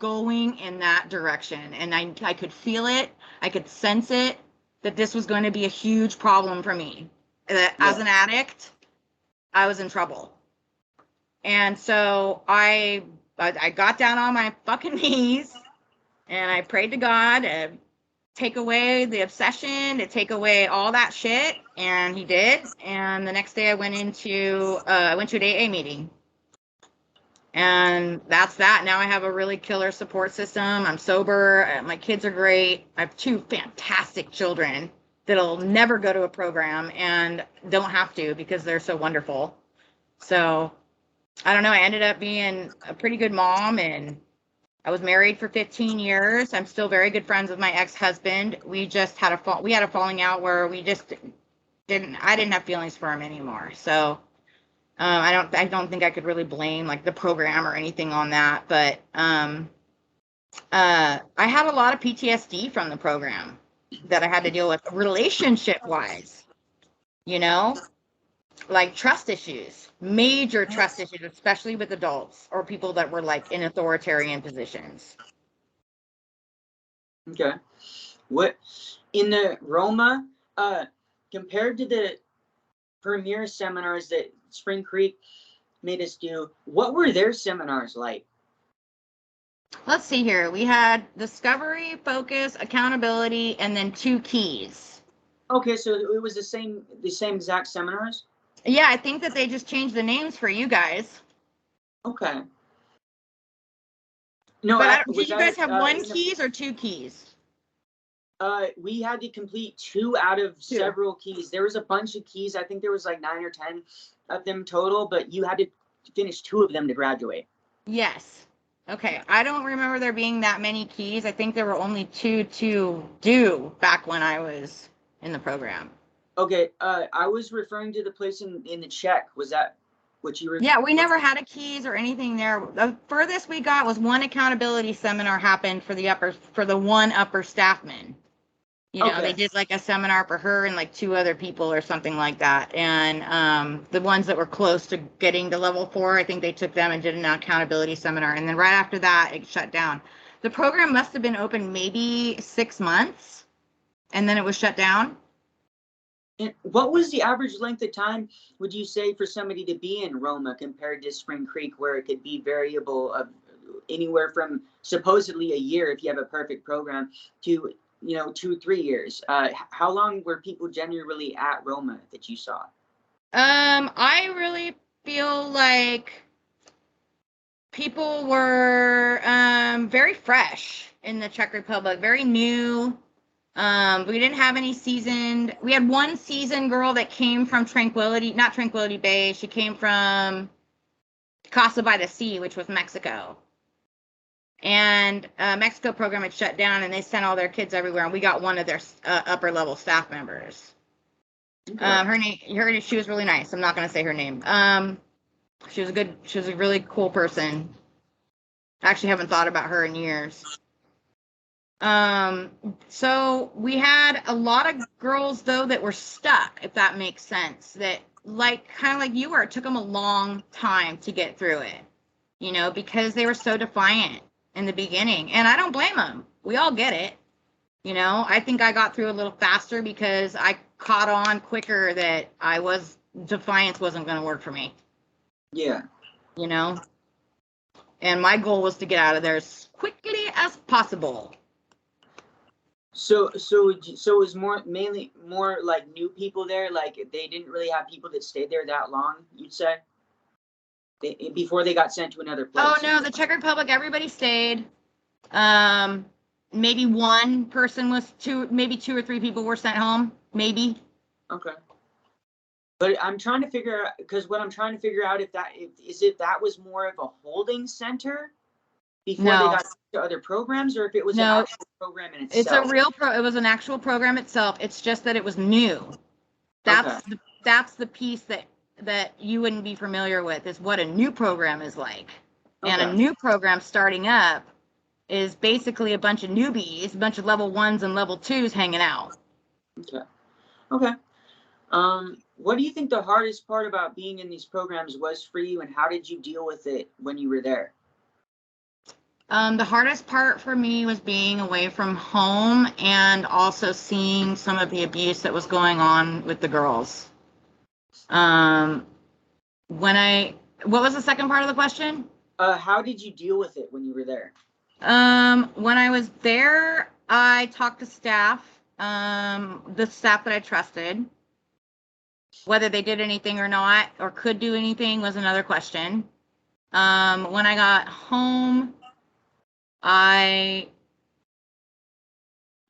going in that direction, and I could feel it. I could sense it, that this was going to be a huge problem for me. That as an addict, I was in trouble. And so I got down on my fucking knees and I prayed to God to take away the obsession, to take away all that shit. And he did. And the next day I went to an AA meeting. And that's that. Now I have a really killer support system. I'm sober. My kids are great. I have 2 fantastic children that'll never go to a program and don't have to because they're so wonderful. So I don't know. I ended up being a pretty good mom, and I was married for 15 years. I'm still very good friends with my ex-husband. We just had a falling out where I didn't have feelings for him anymore. So I don't think I could really blame the program or anything on that. But I had a lot of PTSD from the program that I had to deal with relationship-wise, trust issues, major trust issues, especially with adults or people that were in authoritarian positions. Okay. What in the Roma, compared to the premier seminars that Spring Creek made us do, what were their seminars like? Let's see here. We had discovery, focus, accountability, and then 2 keys. Okay, so it was the same exact seminars? Yeah, I think that they just changed the names for you guys. Okay. No, but did you guys have 1 keys or 2 keys? We had to complete 2 out of several keys. There was a bunch of keys. I think there was like 9 or 10 of them total, but you had to finish 2 of them to graduate. Yes. Okay. I don't remember there being that many keys. I think there were only 2 to do back when I was in the program. Okay. I was referring to the place in the Czech. Was that what you were? Yeah, we never had a keys or anything there. The furthest we got was 1 accountability seminar happened for the 1 upper staffman. You know, they did like a seminar for her and like 2 other people or something like that. And the ones that were close to getting to level 4, I think they took them and did an accountability seminar. And then right after that, it shut down. The program must have been open maybe 6 months, and then it was shut down. And what was the average length of time, would you say, for somebody to be in Roma compared to Spring Creek, where it could be variable of anywhere from supposedly a year if you have a perfect program to 2, 3 years? How long were people generally at Roma that you saw? I really feel like people were very fresh in the Czech Republic, very new. We didn't have any seasoned. We had 1 seasoned girl that came from not Tranquility Bay. She came from Casa by the Sea, which was Mexico. And Mexico program had shut down, and they sent all their kids everywhere. And we got one of their upper level staff members. Okay. She was really nice. I'm not going to say her name. She was a really cool person. I actually haven't thought about her in years. So we had a lot of girls though that were stuck, if that makes sense, that kind of like you were, it took them a long time to get through it, because they were so defiant in the beginning, and I don't blame them. We all get it. I think I got through a little faster because I caught on quicker that defiance wasn't going to work for me. Yeah. And my goal was to get out of there as quickly as possible. So it was mainly more like new people there, like they didn't really have people that stayed there that long, you'd say? Before they got sent to another place. Oh no, the Czech Republic, everybody stayed. Maybe 1 person maybe 2 or 3 people were sent home, maybe. Okay. But I'm trying to figure out, because what I'm trying to figure out if that was more of a holding center before they got to other programs, or if it was an actual program in itself. It was an actual program itself. It's just that it was new. That's the piece that you wouldn't be familiar with, is what a new program is like. Okay. And a new program starting up is basically a bunch of newbies, a bunch of level 1s and level 2s hanging out. Okay. What do you think the hardest part about being in these programs was for you, and how did you deal with it when you were there? The hardest part for me was being away from home and also seeing some of the abuse that was going on with the girls. What was the second part of the question? How did you deal with it when you were there? When I was there, I talked to staff, the staff that I trusted. Whether they did anything or not, or could do anything, was another question. When I got home, I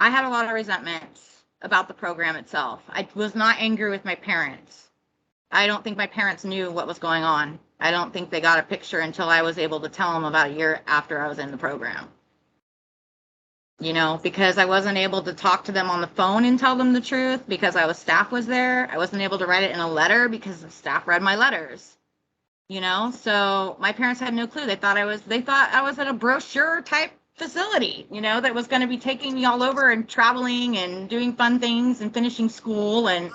had a lot of resentments about the program itself. I was not angry with my parents. I don't think my parents knew what was going on. I don't think they got a picture until I was able to tell them about a year after I was in the program. Because I wasn't able to talk to them on the phone and tell them the truth because staff was there. I wasn't able to write it in a letter because the staff read my letters. So my parents had no clue. They thought I was at a brochure type facility, that was going to be taking me all over and traveling and doing fun things and finishing school. And,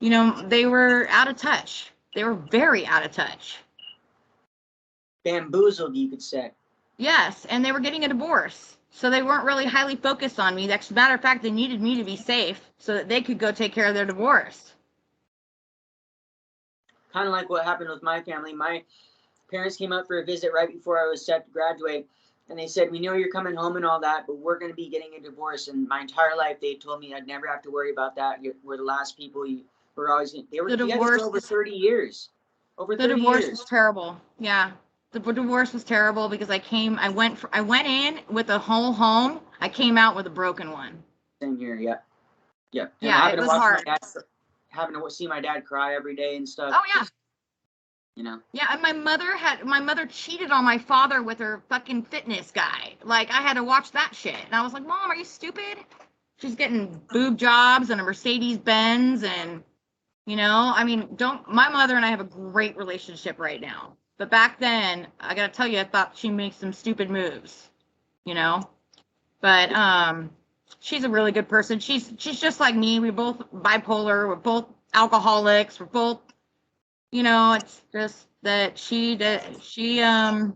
they were out of touch. They were very out of touch. Bamboozled, you could say. Yes. And they were getting a divorce. So they weren't really highly focused on me. As a matter of fact, they needed me to be safe so that they could go take care of their divorce. Kind of like what happened with my family. My parents came up for a visit right before I was set to graduate, and they said, we know you're coming home and all that, but we're going to be getting a divorce. And my entire life, they told me I'd never have to worry about that. We're the last people you were always going to. They were together for over 30 years. Over 30 years. The divorce was terrible. Yeah. The divorce was terrible because I went in with a whole home. I came out with a broken one. Same here, yeah. Yeah. And yeah, it was hard. Having to see my dad cry every day and stuff. Oh, yeah. You know. Yeah, and my mother cheated on my father with her fucking fitness guy. Like, I had to watch that shit. And I was like, Mom, are you stupid? She's getting boob jobs and a Mercedes Benz and, you know, I mean, my mother and I have a great relationship right now. But back then, I gotta tell you, I thought she makes some stupid moves, you know? But she's a really good person. She's just like me. We're both bipolar. We're both alcoholics. We're both, you know, it's just that she had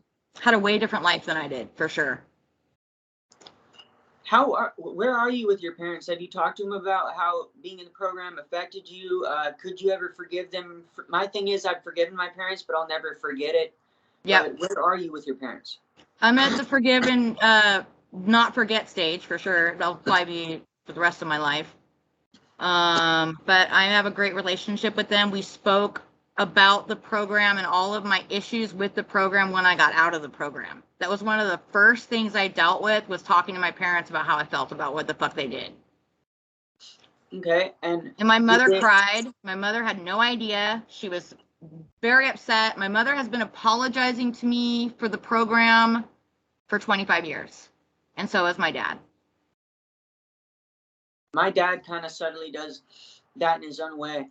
a way different life than I did, for sure. Where are you with your parents? Have you talked to them about how being in the program affected you? Could you ever forgive them? My thing is, I've forgiven my parents, but I'll never forget it. Yeah. Where are you with your parents? I'm at the forgive and not forget stage, for sure. That'll probably be for the rest of my life. But I have a great relationship with them. We spoke about the program and all of my issues with the program when I got out of the program. That was one of the first things I dealt with, was talking to my parents about how I felt about what the fuck they did. Okay. And my mother cried. My mother had no idea. She was very upset. My mother has been apologizing to me for the program for 25 years. And so has my dad. My dad kind of subtly does that in his own way.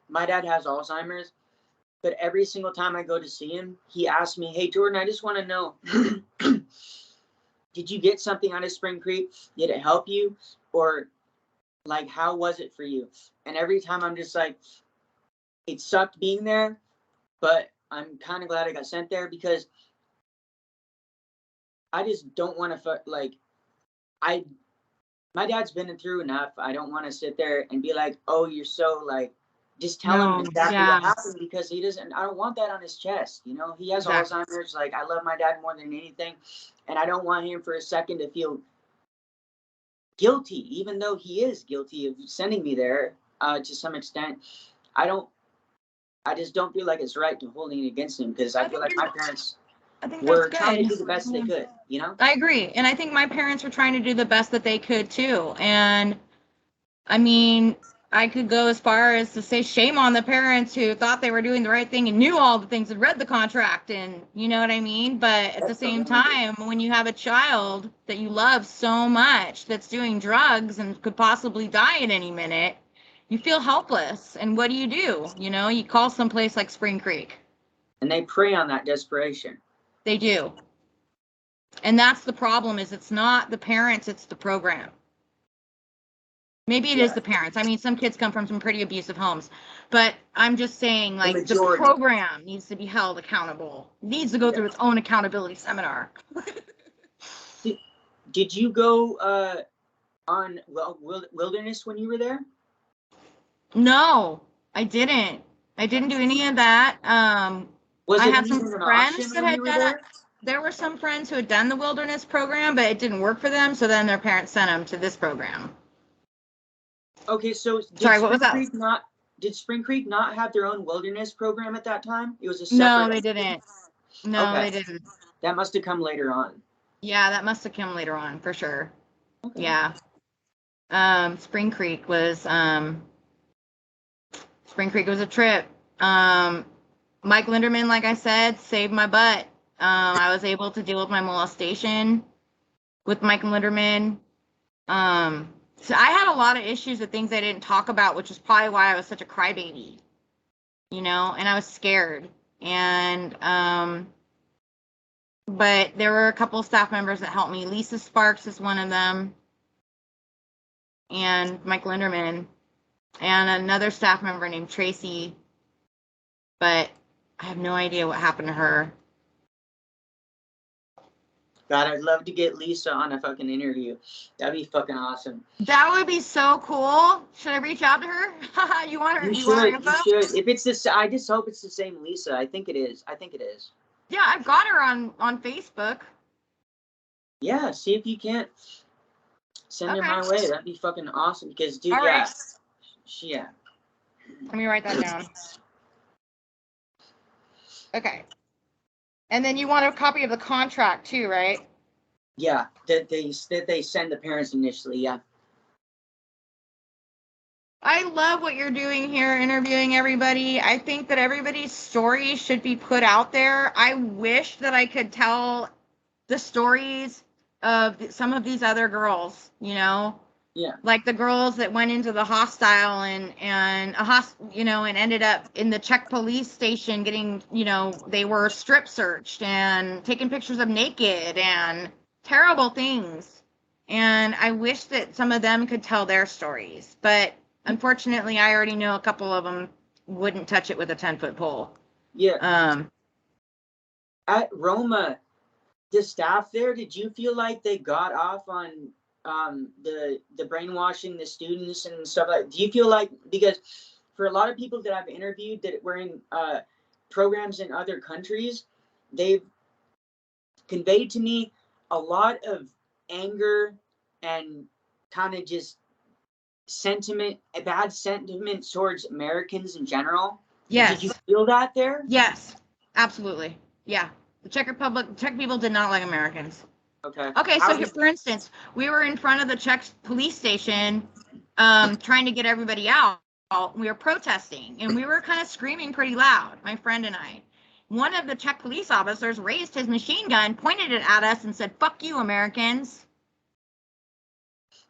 My dad has Alzheimer's. But every single time I go to see him, he asks me, hey, Jordan, I just want to know, did you get something out of Spring Creek? Did it help you? Or, like, how was it for you? And every time I'm just like, it sucked being there, but I'm kind of glad I got sent there, because I just don't want to, my dad's been through enough. I don't want to sit there and be like, oh, you're so, like, just tell him exactly what happened, because I don't want that on his chest. You know, he has Alzheimer's. Like, I love my dad more than anything. And I don't want him for a second to feel guilty, even though he is guilty of sending me there to some extent. I just don't feel like it's right to holding it against him, because I feel like my parents were trying to do the best they could, you know? I agree. And I think my parents were trying to do the best that they could too. And I mean, I could go as far as to say shame on the parents who thought they were doing the right thing and knew all the things and read the contract, and you know what I mean? But at the same time, when you have a child that you love so much that's doing drugs and could possibly die at any minute, you feel helpless. And what do? You know, you call someplace like Spring Creek. And they prey on that desperation. They do. And that's the problem, is it's not the parents, it's the program. Maybe it is the parents. I mean, some kids come from some pretty abusive homes, but I'm just saying, like, the program needs to be held accountable. It needs to go through its own accountability seminar. Did you go on wilderness when you were there? No, I didn't. I didn't do any of that. I have some friends that had done it. There were some friends who had done the wilderness program, but it didn't work for them. So then their parents sent them to this program. Okay, so what was that? Did Spring Creek not have their own wilderness program at that time? It was a separate. No, they didn't. No, they didn't. That must have come later on. Yeah, that must have come later on, for sure. Okay. Yeah. Spring Creek was a trip. Mike Linderman, like I said, saved my butt. I was able to deal with my molestation with Mike Linderman. So I had a lot of issues with things I didn't talk about, which is probably why I was such a crybaby, you know, and I was scared. And, but there were a couple of staff members that helped me. Lisa Sparks is one of them, and Mike Linderman, and another staff member named Tracy, but I have no idea what happened to her. God, I'd love to get Lisa on a fucking interview. That'd be fucking awesome. That would be so cool. Should I reach out to her? You want her? You Want her should. info? You should. If it's this, I just hope it's the same Lisa. I think it is. Yeah, I've got her on Facebook. Yeah. See if you can't send her my way. That'd be fucking awesome. Because, dude, All yeah. right. Yeah. Let me write that down. Okay. And then you want a copy of the contract too, right? Yeah. That they send the parents initially. Yeah. I love what you're doing here, interviewing everybody. I think that everybody's story should be put out there. I wish that I could tell the stories of some of these other girls, you know? Yeah. Like the girls that went into the hostile and ended up in the Czech police station getting, they were strip searched and taking pictures of naked and terrible things. And I wish that some of them could tell their stories, but unfortunately, I already know a couple of them wouldn't touch it with a 10-foot pole. Yeah. At Roma, the staff there, did you feel like they got off on the brainwashing the students and stuff like? Do you feel like, because for a lot of people that I've interviewed that were in programs in other countries, they've conveyed to me a lot of anger and kind of just bad sentiment towards Americans in general. Yes. Did you feel that there? Yes, absolutely. Yeah. The Czech people did not like Americans. Okay. So for instance, we were in front of the Czech police station trying to get everybody out. We were protesting, and we were kind of screaming pretty loud, my friend and I. One of the Czech police officers raised his machine gun, pointed it at us, and said, "Fuck you, Americans."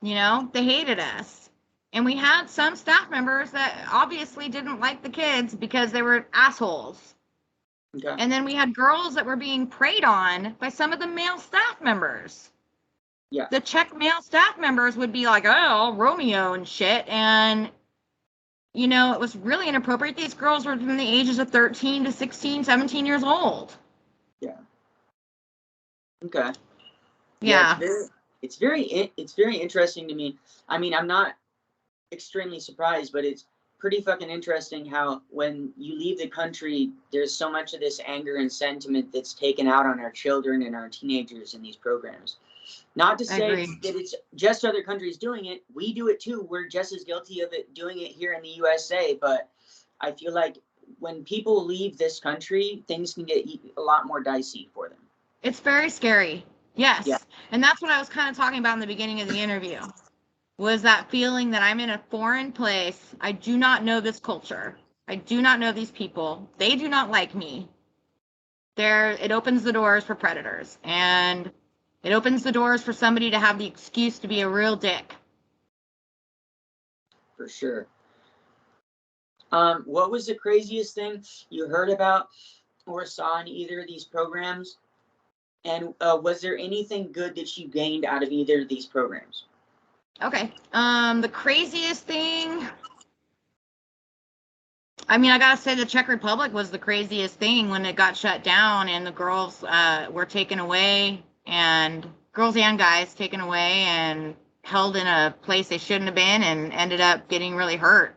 They hated us. And we had some staff members that obviously didn't like the kids because they were assholes. Okay. And then we had girls that were being preyed on by some of the male staff members. Yeah. The Czech male staff members would be like, "Oh, Romeo and shit." And, it was really inappropriate. These girls were from the ages of 13 to 16, 17 years old. Yeah. Okay. Yeah. It's very interesting to me. I mean, I'm not extremely surprised, but it's pretty fucking interesting how when you leave the country, there's so much of this anger and sentiment that's taken out on our children and our teenagers in these programs. Not to say that it's just other countries doing it. We do it too. We're just as guilty of it doing it here in the USA. But I feel like when people leave this country, things can get a lot more dicey for them. It's very scary. Yes. Yeah. And that's what I was kind of talking about in the beginning of the interview, was that feeling that I'm in a foreign place. I do not know this culture. I do not know these people. They do not like me. It opens the doors for predators, and it opens the doors for somebody to have the excuse to be a real dick. For sure. What was the craziest thing you heard about or saw in either of these programs? And was there anything good that you gained out of either of these programs? Okay. The craziest thing, I mean, I gotta say the Czech Republic was the craziest thing when it got shut down and the girls were taken away, and girls and guys taken away and held in a place they shouldn't have been and ended up getting really hurt.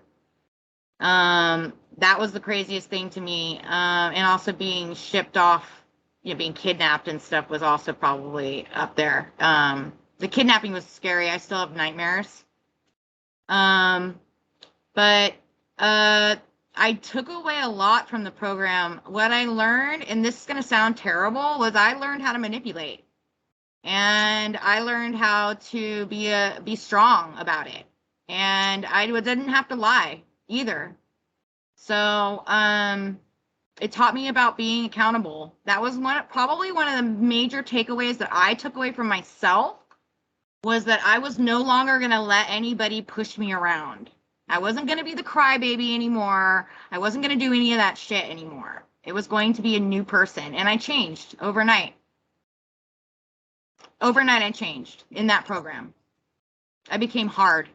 That was the craziest thing to me. And also being shipped off, being kidnapped and stuff was also probably up there. The kidnapping was scary. I still have nightmares. But I took away a lot from the program. What I learned, and this is going to sound terrible, was I learned how to manipulate. And I learned how to be strong about it. And I didn't have to lie either. So it taught me about being accountable. That was probably one of the major takeaways that I took away from myself, was that I was no longer going to let anybody push me around. I wasn't going to be the crybaby anymore. I wasn't going to do any of that shit anymore. It was going to be a new person. And I changed overnight. Overnight, I changed in that program. I became hard.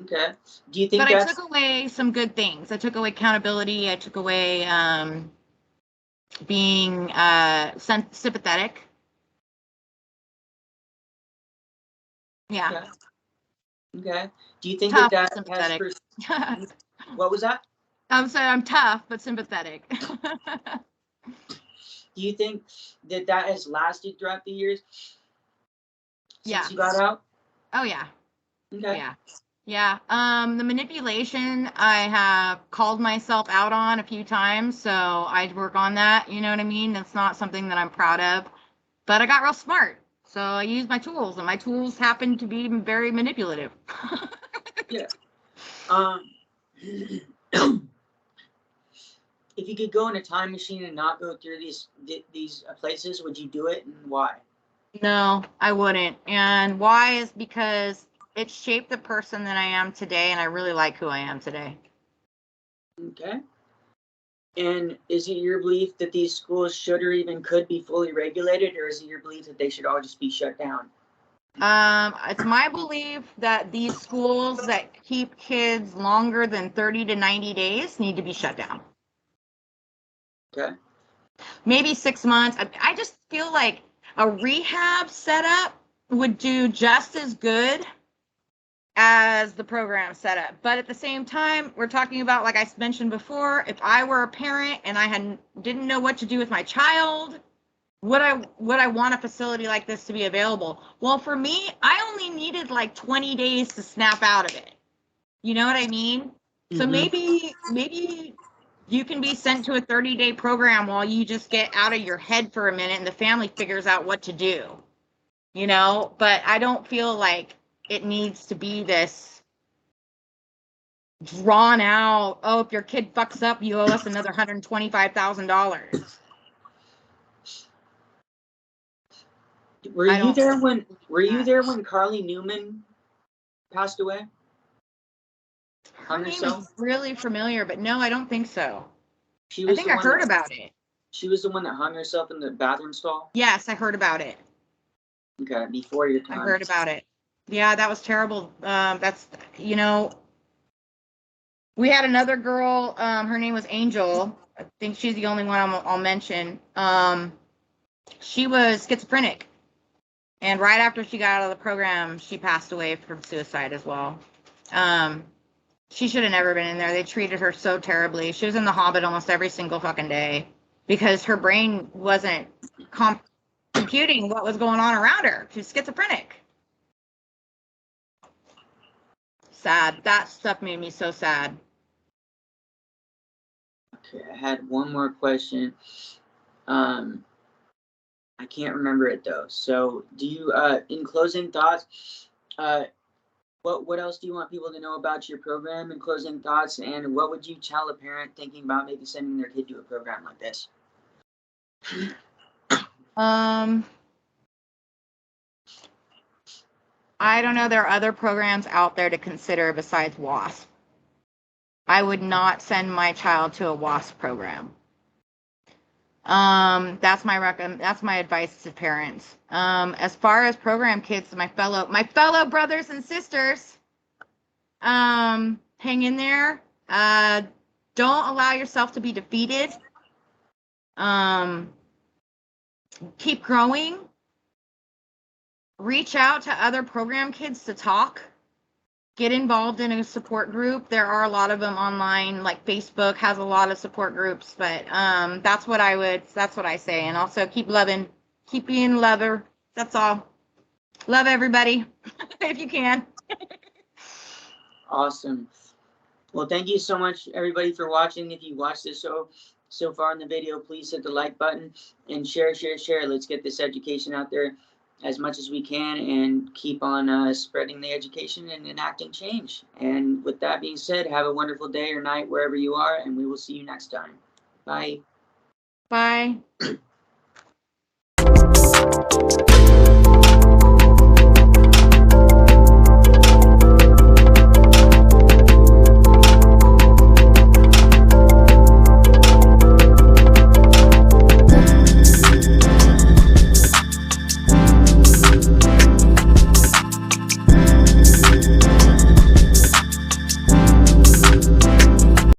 Okay. Do you think But I took away some good things. I took away accountability. I took away being sympathetic. Yeah. Okay. Do you think Tough, that sympathetic. has what was that? I'm sorry, I'm tough but sympathetic. Do you think that has lasted throughout the years since you got out? Oh yeah. Okay. Yeah. The manipulation I have called myself out on a few times, so I'd work on that. You know what I mean? That's not something that I'm proud of, but I got real smart. So I used my tools, and my tools happen to be very manipulative. Yeah. If you could go in a time machine and not go through these places, would you do it, and why? No, I wouldn't. And why is because it shaped the person that I am today, and I really like who I am today. Okay. And is it your belief that these schools should or even could be fully regulated, or is it your belief that they should all just be shut down? It's my belief that these schools that keep kids longer than 30 to 90 days need to be shut down. Okay. Maybe 6 months. I just feel like a rehab setup would do just as good as the program setup. But at the same time, we're talking about, like I mentioned before, if I were a parent and I didn't know what to do with my child, would I want a facility like this to be available? Well, for me, I only needed like 20 days to snap out of it. You know what I mean? Mm-hmm. So maybe you can be sent to a 30-day program while you just get out of your head for a minute and the family figures out what to do. You know, but I don't feel like it needs to be this drawn out, oh, if your kid fucks up, you owe us another $125,000. Were you there when Carly Newman passed away? Her name is really familiar, but no, I don't think so. I think I heard about it. She was the one that hung herself in the bathroom stall? Yes, I heard about it. Okay, before your time. I heard about it. Yeah, that was terrible. That's, you know, we had another girl, her name was Angel. I think she's the only one I'll mention. She was schizophrenic. And right after she got out of the program, she passed away from suicide as well. She should have never been in there. They treated her so terribly. She was in the Hobbit almost every single fucking day because her brain wasn't computing what was going on around her. She's schizophrenic. Sad. That stuff made me so sad. Okay, I had one more question. I can't remember it though. So do you, in closing thoughts, what else do you want people to know about your program in closing thoughts? And what would you tell a parent thinking about maybe sending their kid to a program like this? I don't know. There are other programs out there to consider besides W.W.A.S.P. I would not send my child to a W.W.A.S.P. program. That's my advice to parents. As far as program kids, my fellow brothers and sisters, hang in there. Don't allow yourself to be defeated. Keep growing. Reach out to other program kids to talk. Get involved in a support group. There are a lot of them online, like Facebook has a lot of support groups, but that's what I say. And also keep loving, keep being a lover. That's all. Love everybody if you can. Awesome. Well, thank you so much, everybody, for watching. If you watched this so far in the video, please hit the like button and share. Let's get this education out there as much as we can and keep on spreading the education and enacting change. And with that being said, have a wonderful day or night wherever you are, and we will see you next time. Bye. Bye.